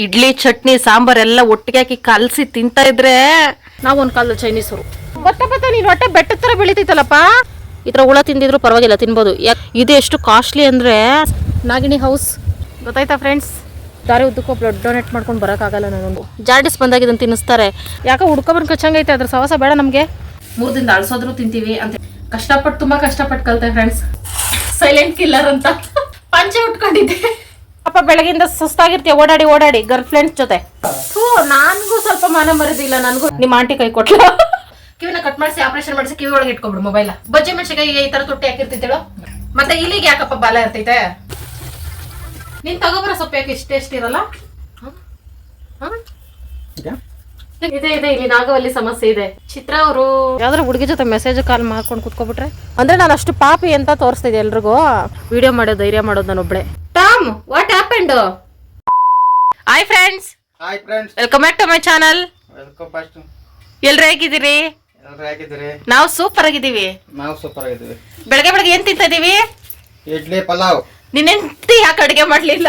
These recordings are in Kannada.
ಇಡ್ಲಿ ಚಟ್ನಿ ಸಾಂಬಾರ್ ಎಲ್ಲ ಒಟ್ಟಿಗೆ ಹಾಕಿ ಕಲಸಿ ತಿಂತಾ ಇದ್ರೆ ನಾವು ಒಂದ್ ಕಾಲದಲ್ಲಿ ಚೈನೀಸರು. ಗೊತ್ತ ನೀನ್ ಹೊಟ್ಟೆ ಬೆಟ್ಟದ ತರ ಬೆಳಿತೈತಲ್ಲಪ್ಪ. ಈ ತರ ಹುಳ ತಿಂದಿದ್ರು ಪರವಾಗಿಲ್ಲ, ತಿನ್ಬೋದು. ಇದು ಎಷ್ಟು ಕಾಸ್ಟ್ಲಿ ಅಂದ್ರೆ ನಾಗಿಣಿ ಹೌಸ್ ಗೊತ್ತಾಯ್ತಾ ಫ್ರೆಂಡ್ಸ್. ದಾರಿ ಉದ್ದಕ್ಕೂ ಬ್ಲಡ್ ಡೊನೇಟ್ ಮಾಡ್ಕೊಂಡು ಬರೋಕ್ಕಾಗಲ್ಲ. ನಾನೊಂದು ಜಾರ್ಡಿಸ್ ಬಂದಾಗ ಇದನ್ನು ತಿನ್ನಿಸ್ತಾರೆ. ಯಾಕೆ ಹುಡ್ಕೊಬಂದು ಕಚ್ಚಂಗೈತೆ, ಅದ್ರ ಸವಾಸ ಬೇಡ ನಮಗೆ. 3 ದಿನದ ಅಳ್ಸೋದ್ರು ತಿಂತೀವಿ ಅಂತ ಕಷ್ಟಪಟ್ಟು, ತುಂಬಾ ಕಷ್ಟಪಟ್ಟು ಕಲ್ತೆ ಫ್ರೆಂಡ್ಸ್. ಸೈಲೆಂಟ್ ಕಿಲ್ಲರ್ ಅಂತ ಪಂಚೆ ಉಟ್ಕೊಂಡಿದ್ದೆ. ಅಪ್ಪ ಬೆಳಗಿಂದ ಸುಸ್ತಾಗಿರ್ತೀಯ ಓಡಾಡಿ ಗರ್ಲ್ ಫ್ರೆಂಡ್ಸ್ ಜೊತೆ. ನನ್ಗೂ ಸ್ವಲ್ಪ ಮಾನ ಮರದಿಲ್ಲ. ನನಗೂ ನಿಮ್ಮ ಆಂಟಿ ಕೈ ಕೊಟ್ಲ. ಕಿವಿನ ಕಟ್ ಮಾಡಿಸಿ ಆಪರೇಷನ್ ಮಾಡಿಸಿ ಕಿವಿ ಒಳಗೆ ಇಟ್ಕೊಬಿಡು ಮೊಬೈಲ್. ಬಜ್ಜಿ ಮೆಣಸಿನಕಾಯಿಗೆ ಈ ತರ ತುಟ್ಟಿ ಹಾಕಿರ್ತಿದ್ದಳು. ಮತ್ತೆ ಇಲ್ಲಿಗೆ ಯಾಕಪ್ಪ ಬಾಲ ಇರ್ತೈತೆ. ನೀನ್ ತಗೋಬರ ಸೊಪ್ಪು ಯಾಕೆ ಇರಲ್ಲ. ಇದೆ ಇಲ್ಲಿ ನಾಗವಲ್ಲಿ ಸಮಸ್ಯೆ ಇದೆ. ಚಿತ್ರ ಅವರು ಯಾವ್ದಾರು ಹುಡುಗಿ ಜೊತೆ ಮೆಸೇಜ್ ಕಾಲ್ ಮಾಡ್ಕೊಂಡು ಕುತ್ಕೊಬಿಟ್ರೆ ಅಂದ್ರೆ ನಾನು ಅಷ್ಟು ಪಾಪಿ ಅಂತ ತೋರಿಸ್ತಿದ್ದೆ ಎಲ್ರಿಗೂ. ವಿಡಿಯೋ ಮಾಡೋದು ಧೈರ್ಯ ಮಾಡೋದು ನಾನು ಒಬ್ಳೆ. Tom, what happened? Hi friends, welcome back to my channel. ಎಲ್ರು ಹೇಗಿದ್ದೀರಿ? ನಾವು ಸೂಪರ್ ಆಗಿದ್ದೀವಿ. ಬೆಳಗ್ಗೆ ಏನ್ ತಿಂತಾ ಇದೀವಿ? ಇಡ್ಲಿ ಪಲಾವ್. ನಿನ್ನೆಂತಿ ಯಾಕೆ ಅಡಿಗೆ ಮಾಡ್ಲಿಲ್ಲ?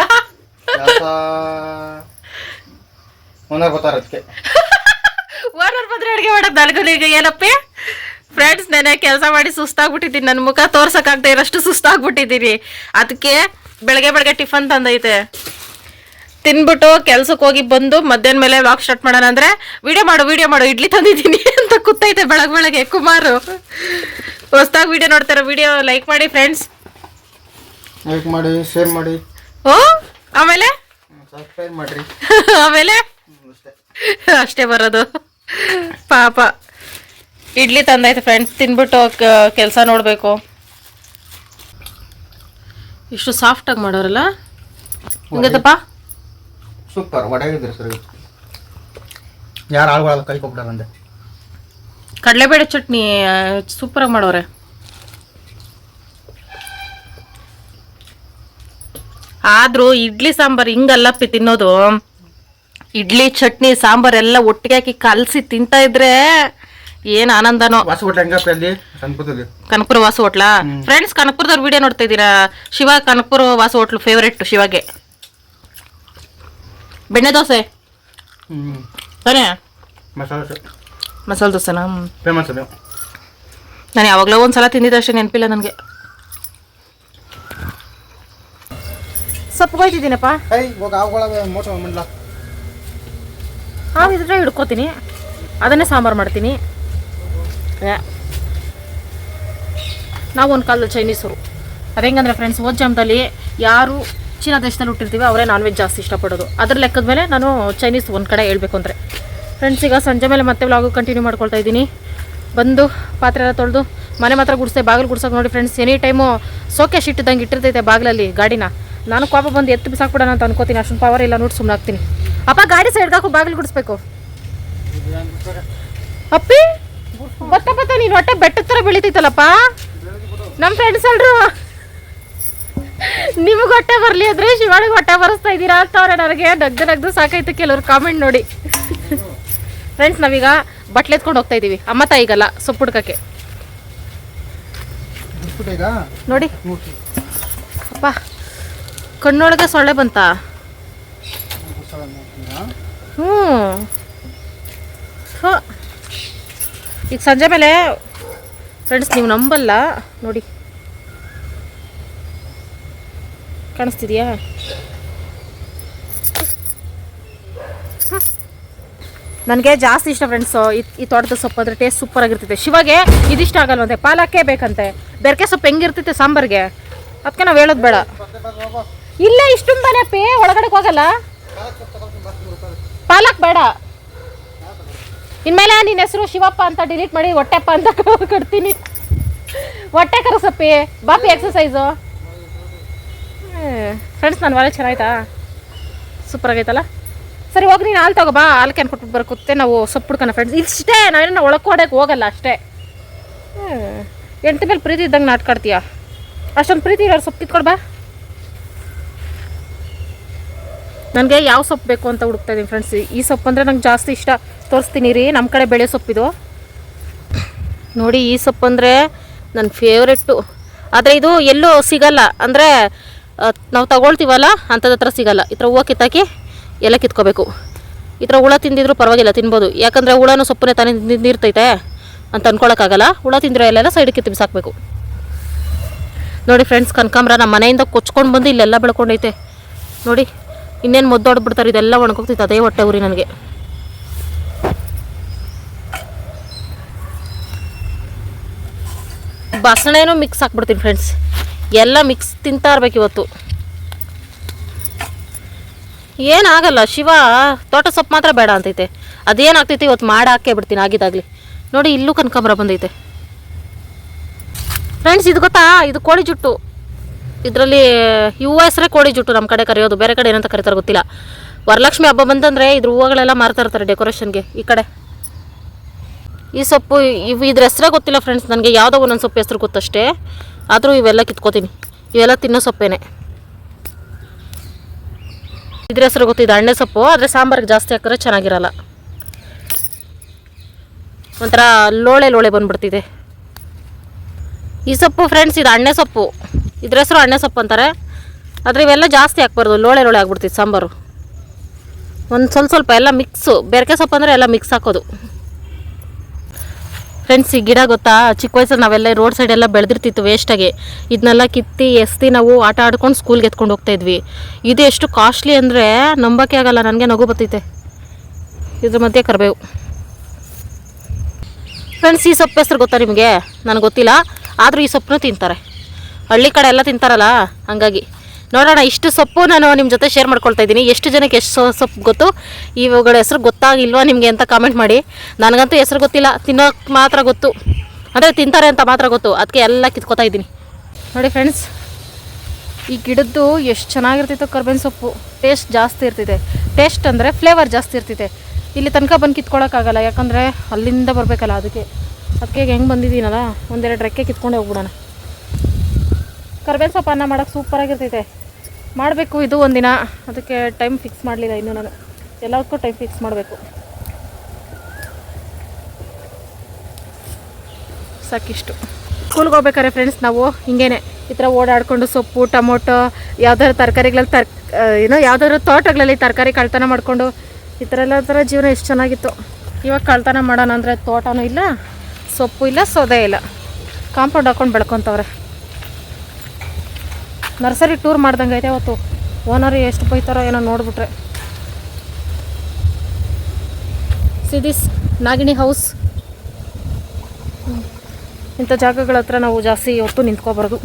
ಓನರ್ ಬಂದ್ರೆ ಅಡಿಗೆ ಮಾಡಕ್ ನನಗೆ ಏನಪ್ಪಿ. ಫ್ರೆಂಡ್ಸ್, ನೆನೆ ಕೆಲಸ ಮಾಡಿ ಸುಸ್ತಾಗ್ಬಿಟ್ಟಿದ್ದೀನಿ. ನನ್ನ ಮುಖ ತೋರ್ಸಕ್ಕಾಗದೆ ಇರೋಷ್ಟು ಸುಸ್ತಾಗ್ಬಿಟ್ಟಿದ್ದೀನಿ. ಅದಕ್ಕೆ ಬೆಳಗ್ಗೆ ಟಿಫನ್ ತಂದೈತೆ. ತಿನ್ಬಿಟ್ಟು ಕೆಲ್ಸಕ್ಕೆ ಹೋಗಿ ಬಂದು ಮಧ್ಯಾಹ್ನ ಮೇಲೆ ವ್ಲಾಗ್ ಸ್ಟಾರ್ಟ್ ಮಾಡೋಣ ಅಂದ್ರೆ ವಿಡಿಯೋ ಮಾಡು ಇಡ್ಲಿ ತಂದಿದ್ದೀನಿ ಅಂತ ಕೂತೈತೆ ಬೆಳಗ್ಗೆ ಕುಮಾರು. ಹೊಸದಾಗಿ ವಿಡಿಯೋ ನೋಡ್ತಾರ, ವಿಡಿಯೋ ಲೈಕ್ ಮಾಡಿ ಫ್ರೆಂಡ್ಸ್, ಲೈಕ್ ಮಾಡಿ, ಶೇರ್ ಮಾಡಿ. ಓ ಆಮೇಲೆ ಸಬ್ಸ್ಕ್ರೈಬ್ ಮಾಡ್ರಿ. ಆಮೇಲೆ ಅಷ್ಟೇ ಬರೋದು. ಪಾಪ ಇಡ್ಲಿ ತಂದೈತೆ ಫ್ರೆಂಡ್ಸ್. ತಿನ್ಬಿಟ್ಟು ಕೆಲಸ ನೋಡ್ಬೇಕು. ಇಷ್ಟು ಸಾಫ್ಟ್ ಆಗಿ ಮಾಡೋರಲ್ಲ. ಹಿಂಗತ್ತಪ್ಪ ಸೂಪರ್ ಒಡಗಿದ್ರಿ ಸರ್. ಯಾರು ಆಳುಗಳ ಕೈ ಕೊಟ್ಟಾರಂದೆ. ಕಡಲೆಬೇಳೆ ಚಟ್ನಿ ಸೂಪರ್ ಆಗಿ ಮಾಡೋರೆ. ಆದ್ರೂ ಇಡ್ಲಿ ಸಾಂಬಾರ್ ಹಿಂಗಲ್ಲಪ್ಪಿ ತಿನ್ನೋದು. ಇಡ್ಲಿ ಚಟ್ನಿ ಸಾಂಬಾರ್ ಎಲ್ಲ ಒಟ್ಟಿಗೆ ಹಾಕಿ ಕಲಸಿ ತಿಂತಾ ಇದ್ರೆ ಏನ್ ಆನಂದನೋ. ಕನಕಪುರ ವಾಸು ಹೋಟ್ಲಾ ಫ್ರೆಂಡ್ಸ್? ಕನಕಪುರದವ್ರ ವಿಡಿಯೋ ನೋಡ್ತಾ ಇದ್ದೀರಾ? ಶಿವ ಕನಕಪುರ ವಾಸು ಹೋಟ್ಲು ಫೇವರೇಟ್ ಶಿವಗೆ. ಬೆಣ್ಣೆ ದೋಸೆ ತಾನೇ? ಮಸಾಲೆ ದೋಸೆನಾ? ನಾನು ಯಾವಾಗಲೂ ಒಂದ್ಸಲ ತಿಂದಿದ್ದಷ್ಟೇ, ನೆನಪಿಲ್ಲ ನನಗೆ. ಸೊಪ್ಪು ಕೊಯ್ತಿದ್ದೀನಪ್ಪ. ಹಾವಿದ್ರೆ ಹಿಡ್ಕೋತೀನಿ, ಅದನ್ನೇ ಸಾಂಬಾರು ಮಾಡ್ತೀನಿ. ನಾವು ಒಂದು ಕಾಲದಲ್ಲಿ ಚೈನೀಸರು. ಅದು ಹೆಂಗಂದ್ರೆ ಫ್ರೆಂಡ್ಸ್, ಓದ್ ಜಾಮದಲ್ಲಿ ಯಾರು ಚೀನಾ ದೇಶದಲ್ಲಿ ಹುಟ್ಟಿರ್ತೀವಿ ಅವರೇ ನಾನ್ ವೆಜ್ ಜಾಸ್ತಿ ಇಷ್ಟಪಡೋದು. ಅದ್ರ ಲೆಕ್ಕದ ಮೇಲೆ ನಾನು ಚೈನೀಸ್ ಒಂದು ಕಡೆ ಹೇಳ್ಬೇಕು ಅಂದರೆ ಫ್ರೆಂಡ್ಸ್. ಈಗ ಸಂಜೆ ಮೇಲೆ ಮತ್ತೆ ವ್ಲಾಗು ಕಂಟಿನ್ಯೂ ಮಾಡ್ಕೊಳ್ತಾ ಇದ್ದೀನಿ. ಬಂದು ಪಾತ್ರೆ ಎಲ್ಲ ತೊಳೆದು ಮನೆ ಮಾತ್ರ ಗುಡಿಸ್ದೆ, ಬಾಗಿಲು ಗುಡ್ಸೋಕೆ ನೋಡಿ ಫ್ರೆಂಡ್ಸ್. ಎನಿ ಟೈಮು ಸೋಕೆ ಶಿಟ್ಟಿದ್ದಂಗೆ ಇಟ್ಟಿರ್ತೈತೆ ಬಾಗಿಲಲ್ಲಿ ಗಾಡಿನ. ನಾನು ಕೋಪ ಬಂದು ಎತ್ತು ಬಿಸಾಕ್ಬಿಡೋಣ ಅಂತ ಅನ್ಕೋತೀನಿ. ಅಷ್ಟೊಂದು ಪವರ್ ಇಲ್ಲ ನೋಡಿ, ಸುಮ್ಮನೆ ಆಗ್ತೀನಿ. ಅಪ್ಪ ಗಾಡಿ ಸೈಡ್ಗಾಕು ಬಾಗಿಲು ಗುಡಿಸ್ಬೇಕು. ಅಪ್ಪಿ ಗೊತ್ತ ನೀನು ಹೊಟ್ಟೆ ಬೆಟ್ಟದ ಥರ ಬೆಳಿತೈತಲ್ಲಪ್ಪ. ನಮ್ಮ ಫ್ರೆಂಡ್ಸ್ ಎಲ್ರು ನಿಮಗೆ ಹೊಟ್ಟೆ ಬರಲಿ ಅಂದರೆ ಶಿವಾಳಿಗೆ ಹೊಟ್ಟೆ ಬರೆಸ್ತಾ ಇದ್ದೀರಾ ಅಂತವ್ರೆ. ನನಗೆ ನಗ್ದು ಸಾಕೈತೆ ಕೆಲವ್ರು ಕಾಮೆಂಟ್ ನೋಡಿ. ಫ್ರೆಂಡ್ಸ್, ನಾವೀಗ ಬಟ್ಲೆ ಎತ್ಕೊಂಡು ಹೋಗ್ತಾ ಇದ್ದೀವಿ ಅಮ್ಮ ತಾಯಿಗಲ್ಲ, ಸೊಪ್ಪು ಹುಡ್ಕಕ್ಕೆ. ನೋಡಿ ಅಪ್ಪ, ಕಣ್ಣೊಳಗೆ ಸೊಳ್ಳೆ ಬಂತ. ಈಗ ಸಂಜೆ ಮೇಲೆ ಫ್ರೆಂಡ್ಸ್, ನೀವು ನಂಬಲ್ಲ ನೋಡಿ, ಕಾಣಿಸ್ತಿದ್ಯಾ? ನನಗೆ ಜಾಸ್ತಿ ಇಷ್ಟ ಫ್ರೆಂಡ್ಸ್ ಈ ತೋಟದ ಸೊಪ್ಪು ಅಂದರೆ. Taste super ಆಗಿರ್ತೈತೆ. ಶಿವಾಗೆ ಇದಿಷ್ಟ ಆಗಲ್ವಂತೆ, ಪಾಲಕ್ಕೆ ಬೇಕಂತೆ. ಬೆರಕೆ ಸೊಪ್ಪು ಹೆಂಗಿರ್ತೈತೆ ಸಾಂಬಾರಿಗೆ, ಅದಕ್ಕೆ ನಾವು ಹೇಳೋದು ಬೇಡ. ಇಲ್ಲೇ ಇಷ್ಟೊಂದು ತಾನೇ ಪೇ, ಒಳಗಡೆ ಹೋಗಲ್ಲ. ಪಾಲಕ್ ಬೇಡ. ಇನ್ಮೇಲೆ ನಿನ್ನ ಹೆಸರು ಶಿವಪ್ಪ ಅಂತ ಡಿಲೀಟ್ ಮಾಡಿ ಹೊಟ್ಟೆಪ್ಪ ಅಂತ ಕೊಡ್ತೀನಿ. ಹೊಟ್ಟೆ ಕರಸಪ್ಪಿ ಬಾಪಿ ಎಕ್ಸಸೈಸು. ಫ್ರೆಂಡ್ಸ್, ನನ್ನ ವಾಲೆ ಚೆನ್ನಾಯ್ತಾ? ಸೂಪರ್ ಆಗೈತಲ್ಲ. ಸರಿ ಹೋಗಿ ನೀನು ಹಾಲು ತಗೋ ಬಾ, ಹಾಲು ಕ್ಯಾನ್ ಕೊಟ್ಬಿಟ್ಟು ಬರಕುತ್ತೆ. ನಾವು ಸೊಪ್ಪು ಹುಡ್ಕೋಣ ಫ್ರೆಂಡ್ಸ್. ಇಷ್ಟೇ, ನಾವೇನು ಒಳಕೋಡಕ್ಕೆ ಹೋಗಲ್ಲ ಅಷ್ಟೇ. ಎಂಟ ಮೇಲೆ ಪ್ರೀತಿ ಇದ್ದಂಗೆ ನಾಟ್ಕಾಡ್ತೀಯ. ಅಷ್ಟೊಂದು ಪ್ರೀತಿ ಇರೋರು ಸೊಪ್ಪು ಕಿತ್ಕೊಡ್ ಬಾ. ನನಗೆ ಯಾವ ಸೊಪ್ಪು ಬೇಕು ಅಂತ ಹುಡುಕ್ತಾ ಇದ್ದೀನಿ ಫ್ರೆಂಡ್ಸ್. ಈ ಸೊಪ್ಪು ಅಂದರೆ ನಂಗೆ ಜಾಸ್ತಿ ಇಷ್ಟ. ತೋರಿಸ್ತೀನಿ ರೀ, ನಮ್ಮ ಕಡೆ ಬೆಳೆ ಸೊಪ್ಪಿದು ನೋಡಿ. ಈ ಸೊಪ್ಪು ಅಂದರೆ ನನ್ನ ಫೇವ್ರೆಟ್ಟು. ಆದರೆ ಇದು ಎಲ್ಲೂ ಸಿಗಲ್ಲ. ಅಂದರೆ ನಾವು ತಗೊಳ್ತೀವಲ್ಲ ಅಂಥದ್ದು ಹತ್ರ ಸಿಗಲ್ಲ. ಈ ಥರ ಹೂವು ಕಿತ್ತಾಕಿ ಎಲ್ಲ ಕಿತ್ಕೋಬೇಕು. ಈ ಥರ ಹುಳ ತಿಂದಿದ್ರು ಪರವಾಗಿಲ್ಲ, ತಿನ್ಬೋದು. ಯಾಕಂದರೆ ಹುಳನೂ ಸೊಪ್ಪನ್ನೇ ತಾನೇ ತಿಂದಿರ್ತೈತೆ ಅಂತ ಅಂದ್ಕೊಳಕ್ಕಾಗಲ್ಲ. ಹುಳ ತಿಂದಿರೋ ಎಲ್ಲೆಲ್ಲ ಸೈಡಿಗೆ ಬಿಸಾಕಬೇಕು. ನೋಡಿ ಫ್ರೆಂಡ್ಸ್, ಕನಕಾಂಬ್ರ ನಮ್ಮ ಮನೆಯಿಂದ ಕೊಚ್ಕೊಂಡು ಬಂದು ಇಲ್ಲೆಲ್ಲ ಬೆಳ್ಕೊಂಡೈತೆ ನೋಡಿ. ಇನ್ನೇನು ಮುದ್ದೊಡ್ಬಿಡ್ತಾರೆ, ಇದೆಲ್ಲ ಒಣಗೋಗ್ತೈತೆ. ಅದೇ ಹೊಟ್ಟೆ ಉರಿ ನನಗೆ. ಬಸಳೆನೂ ಮಿಕ್ಸ್ ಹಾಕ್ಬಿಡ್ತೀನಿ ಫ್ರೆಂಡ್ಸ್. ಎಲ್ಲ ಮಿಕ್ಸ್ ತಿಂತಾ ಇರ್ಬೇಕು ಇವತ್ತು. ಏನಾಗಲ್ಲ, ಶಿವ ತೋಟ ಸೊಪ್ಪು ಮಾತ್ರ ಬೇಡ ಅಂತೈತೆ. ಅದೇನಾಗ್ತೈತೆ ಇವತ್ತು ಮಾಡಿ ಹಾಕೇ ಬಿಡ್ತೀನಿ ಆಗಿದ್ದಾಗಲಿ. ನೋಡಿ ಇಲ್ಲೂ ಕನಕಾಂಬರ ಬಂದೈತೆ ಫ್ರೆಂಡ್ಸ್. ಇದು ಗೊತ್ತಾ, ಇದು ಕೋಳಿ ಜುಟ್ಟು. ಇದರಲ್ಲಿ ಹೂವು ಹೆಸರೇ ಕೋಳಿ ಜುಟ್ಟು ನಮ್ಮ ಕಡೆ ಕರೆಯೋದು, ಬೇರೆ ಕಡೆ ಏನಂತ ಕರೀತಾರೆ ಗೊತ್ತಿಲ್ಲ. ವರಲಕ್ಷ್ಮಿ ಹಬ್ಬ ಬಂತಂದರೆ ಇದ್ರ ಹೂವುಗಳೆಲ್ಲ ಮಾರ್ತಾ ಇರ್ತಾರೆ ಡೆಕೋರೇಷನ್ಗೆ ಈ ಕಡೆ. ಈ ಸೊಪ್ಪು ಇದ್ರ ಹೆಸರೇ ಗೊತ್ತಿಲ್ಲ ಫ್ರೆಂಡ್ಸ್ ನನಗೆ. ಯಾವುದೋ ಒಂದೊಂದು ಸೊಪ್ಪು ಹೆಸರು ಗೊತ್ತಷ್ಟೇ, ಆದರೂ ಇವೆಲ್ಲ ಕಿತ್ಕೋತೀನಿ. ಇವೆಲ್ಲ ತಿನ್ನೋ ಸೊಪ್ಪೇನೆ. ಇದ್ರ ಹೆಸರು ಗೊತ್ತಿದೆ, ಅಣ್ಣೆ ಸೊಪ್ಪು. ಆದರೆ ಸಾಂಬಾರಿಗೆ ಜಾಸ್ತಿ ಹಾಕಿದ್ರೆ ಚೆನ್ನಾಗಿರಲ್ಲ, ಒಂಥರ ಲೋಳೆ ಬಂದ್ಬಿಡ್ತಿದೆ ಈ ಸೊಪ್ಪು ಫ್ರೆಂಡ್ಸ್. ಇದು ಅಣ್ಣೆ ಸೊಪ್ಪು, ಇದ್ರ ಹೆಸರು ಅಣ್ಣೆ ಸೊಪ್ಪು ಅಂತಾರೆ. ಆದರೆ ಇವೆಲ್ಲ ಜಾಸ್ತಿ ಹಾಕ್ಬಾರ್ದು, ಲೋಳೆ ಆಗ್ಬಿಡ್ತಿತ್ತು ಸಾಂಬಾರು. ಒಂದು ಸ್ವಲ್ಪ ಎಲ್ಲ ಮಿಕ್ಸು. ಬೆರಕೆ ಸೊಪ್ಪು ಅಂದರೆ ಎಲ್ಲ ಮಿಕ್ಸ್ ಹಾಕೋದು ಫ್ರೆಂಡ್ಸ್. ಈ ಗಿಡ ಗೊತ್ತಾ, ಚಿಕ್ಕ ವಯಸ್ಸಲ್ಲಿ ನಾವೆಲ್ಲ ರೋಡ್ ಸೈಡ್ ಎಲ್ಲ ಬೆಳೆದಿರ್ತಿತ್ತು ವೇಸ್ಟಾಗಿ. ಇದನ್ನೆಲ್ಲ ಕಿತ್ತಿ ಎಸ್ತಿ ನಾವು ಆಟ ಆಡ್ಕೊಂಡು ಸ್ಕೂಲ್ಗೆ ಎತ್ಕೊಂಡು ಹೋಗ್ತಾಯಿದ್ವಿ. ಇದು ಎಷ್ಟು ಕಾಸ್ಟ್ಲಿ ಅಂದರೆ ನಂಬೋಕೆ ಆಗಲ್ಲ. ನನಗೆ ನಗು ಬರ್ತೈತೆ. ಇದ್ರ ಮಧ್ಯೆ ಕರಿಬೇವು ಫ್ರೆಂಡ್ಸ್. ಈ ಸೊಪ್ಪು ಹೆಸರು ಗೊತ್ತಾ ನಿಮಗೆ? ನನಗೆ ಗೊತ್ತಿಲ್ಲ, ಆದರೂ ಈ ಸೊಪ್ಪನ್ನು ತಿಂತಾರೆ. ಹಳ್ಳಿ ಕಡೆ ಎಲ್ಲ ತಿಂತಾರಲ್ಲ, ಹಂಗಾಗಿ. ನೋಡೋಣ, ಇಷ್ಟು ಸೊಪ್ಪು ನಾನು ನಿಮ್ಮ ಜೊತೆ ಶೇರ್ ಮಾಡ್ಕೊಳ್ತಾ ಇದ್ದೀನಿ. ಎಷ್ಟು ಜನಕ್ಕೆ ಎಷ್ಟು ಸೊಪ್ಪು ಗೊತ್ತು, ಇವುಗಳ ಹೆಸರು ಗೊತ್ತಾಗಿಲ್ವಾ ನಿಮಗೆ ಅಂತ ಕಾಮೆಂಟ್ ಮಾಡಿ. ನನಗಂತೂ ಹೆಸರು ಗೊತ್ತಿಲ್ಲ, ತಿನ್ನೋಕೆ ಮಾತ್ರ ಗೊತ್ತು, ಅಂದರೆ ತಿಂತಾರೆ ಅಂತ ಮಾತ್ರ ಗೊತ್ತು. ಅದಕ್ಕೆ ಎಲ್ಲ ಕಿತ್ಕೋತಾ ಇದ್ದೀನಿ. ನೋಡಿ ಫ್ರೆಂಡ್ಸ್, ಈ ಗಿಡದ್ದು ಎಷ್ಟು ಚೆನ್ನಾಗಿರ್ತಿತ್ತು ಕರ್ಬೇವಿನ ಸೊಪ್ಪು. ಟೇಸ್ಟ್ ಜಾಸ್ತಿ ಇರ್ತಿದೆ. ಟೇಸ್ಟ್ ಅಂದರೆ ಫ್ಲೇವರ್ ಜಾಸ್ತಿ ಇರ್ತಿದೆ. ಇಲ್ಲಿ ತನಕ ಬಂದು ಕಿತ್ಕೊಳ್ಳೋಕ್ಕಾಗಲ್ಲ, ಯಾಕಂದರೆ ಅಲ್ಲಿಂದ ಬರಬೇಕಲ್ಲ. ಅದಕ್ಕೆ ಹೆಂಗೆ ಬಂದಿದ್ದೀನಲ್ಲ, ಒಂದೆರಡು ರೆಕ್ಕೆ ಕಿತ್ಕೊಂಡೆ ಹೋಗ್ಬಿಡೋಣ. ಕರ್ಬೇವಿನ ಸೊಪ್ಪು ಅನ್ನ ಮಾಡೋಕ್ಕೆ ಸೂಪರಾಗಿರ್ತೈತೆ. ಮಾಡಬೇಕು ಇದು ಒಂದಿನ. ಅದಕ್ಕೆ ಟೈಮ್ ಫಿಕ್ಸ್ ಮಾಡಲಿಲ್ಲ ಇನ್ನೂ ನಾನು. ಎಲ್ಲದಕ್ಕೂ ಟೈಮ್ ಫಿಕ್ಸ್ ಮಾಡಬೇಕು. ಸಾಕಿಷ್ಟು. ಸ್ಕೂಲ್ಗೆ ಹೋಗ್ಬೇಕಾರೆ ಫ್ರೆಂಡ್ಸ್ ನಾವು ಹಿಂಗೇನೆ ಈ ಥರ ಓಡಾಡಿಕೊಂಡು ಸೊಪ್ಪು, ಟೊಮೊಟೊ, ಯಾವ್ದಾದ್ರು ತರಕಾರಿಗಳಲ್ಲಿ ಯಾವ್ದಾದ್ರು ತೋಟಗಳಲ್ಲಿ ತರಕಾರಿ ಕಳ್ತನ ಮಾಡಿಕೊಂಡು ಈ ಥರ ಎಲ್ಲ ಥರ ಜೀವನ ಎಷ್ಟು ಚೆನ್ನಾಗಿತ್ತು. ಇವಾಗ ಕಳ್ತನ ಮಾಡೋಣ ಅಂದರೆ ತೋಟನೂ ಇಲ್ಲ, ಸೊಪ್ಪು ಇಲ್ಲ, ಸೌದೆ ಇಲ್ಲ. ಕಾಂಪೌಂಡ್ ಹಾಕ್ಕೊಂಡು ಬೆಳ್ಕೊತವ್ರೆ. ನರ್ಸರಿ ಟೂರ್ ಮಾಡ್ದಂಗೆ ಐತೆ ಅವತ್ತು. ಓನರ್ ಎಷ್ಟು ಬೈತಾರೋ ಏನೋ ನೋಡಿಬಿಟ್ರೆ. ಸಿದಿಸ್ ನಾಗಿಣಿ ಹೌಸ್. ಇಂಥ ಜಾಗಗಳ ಹತ್ರ ನಾವು ಜಾಸ್ತಿ ಹೊತ್ತು ನಿಂತ್ಕೊಬಾರ್ದು.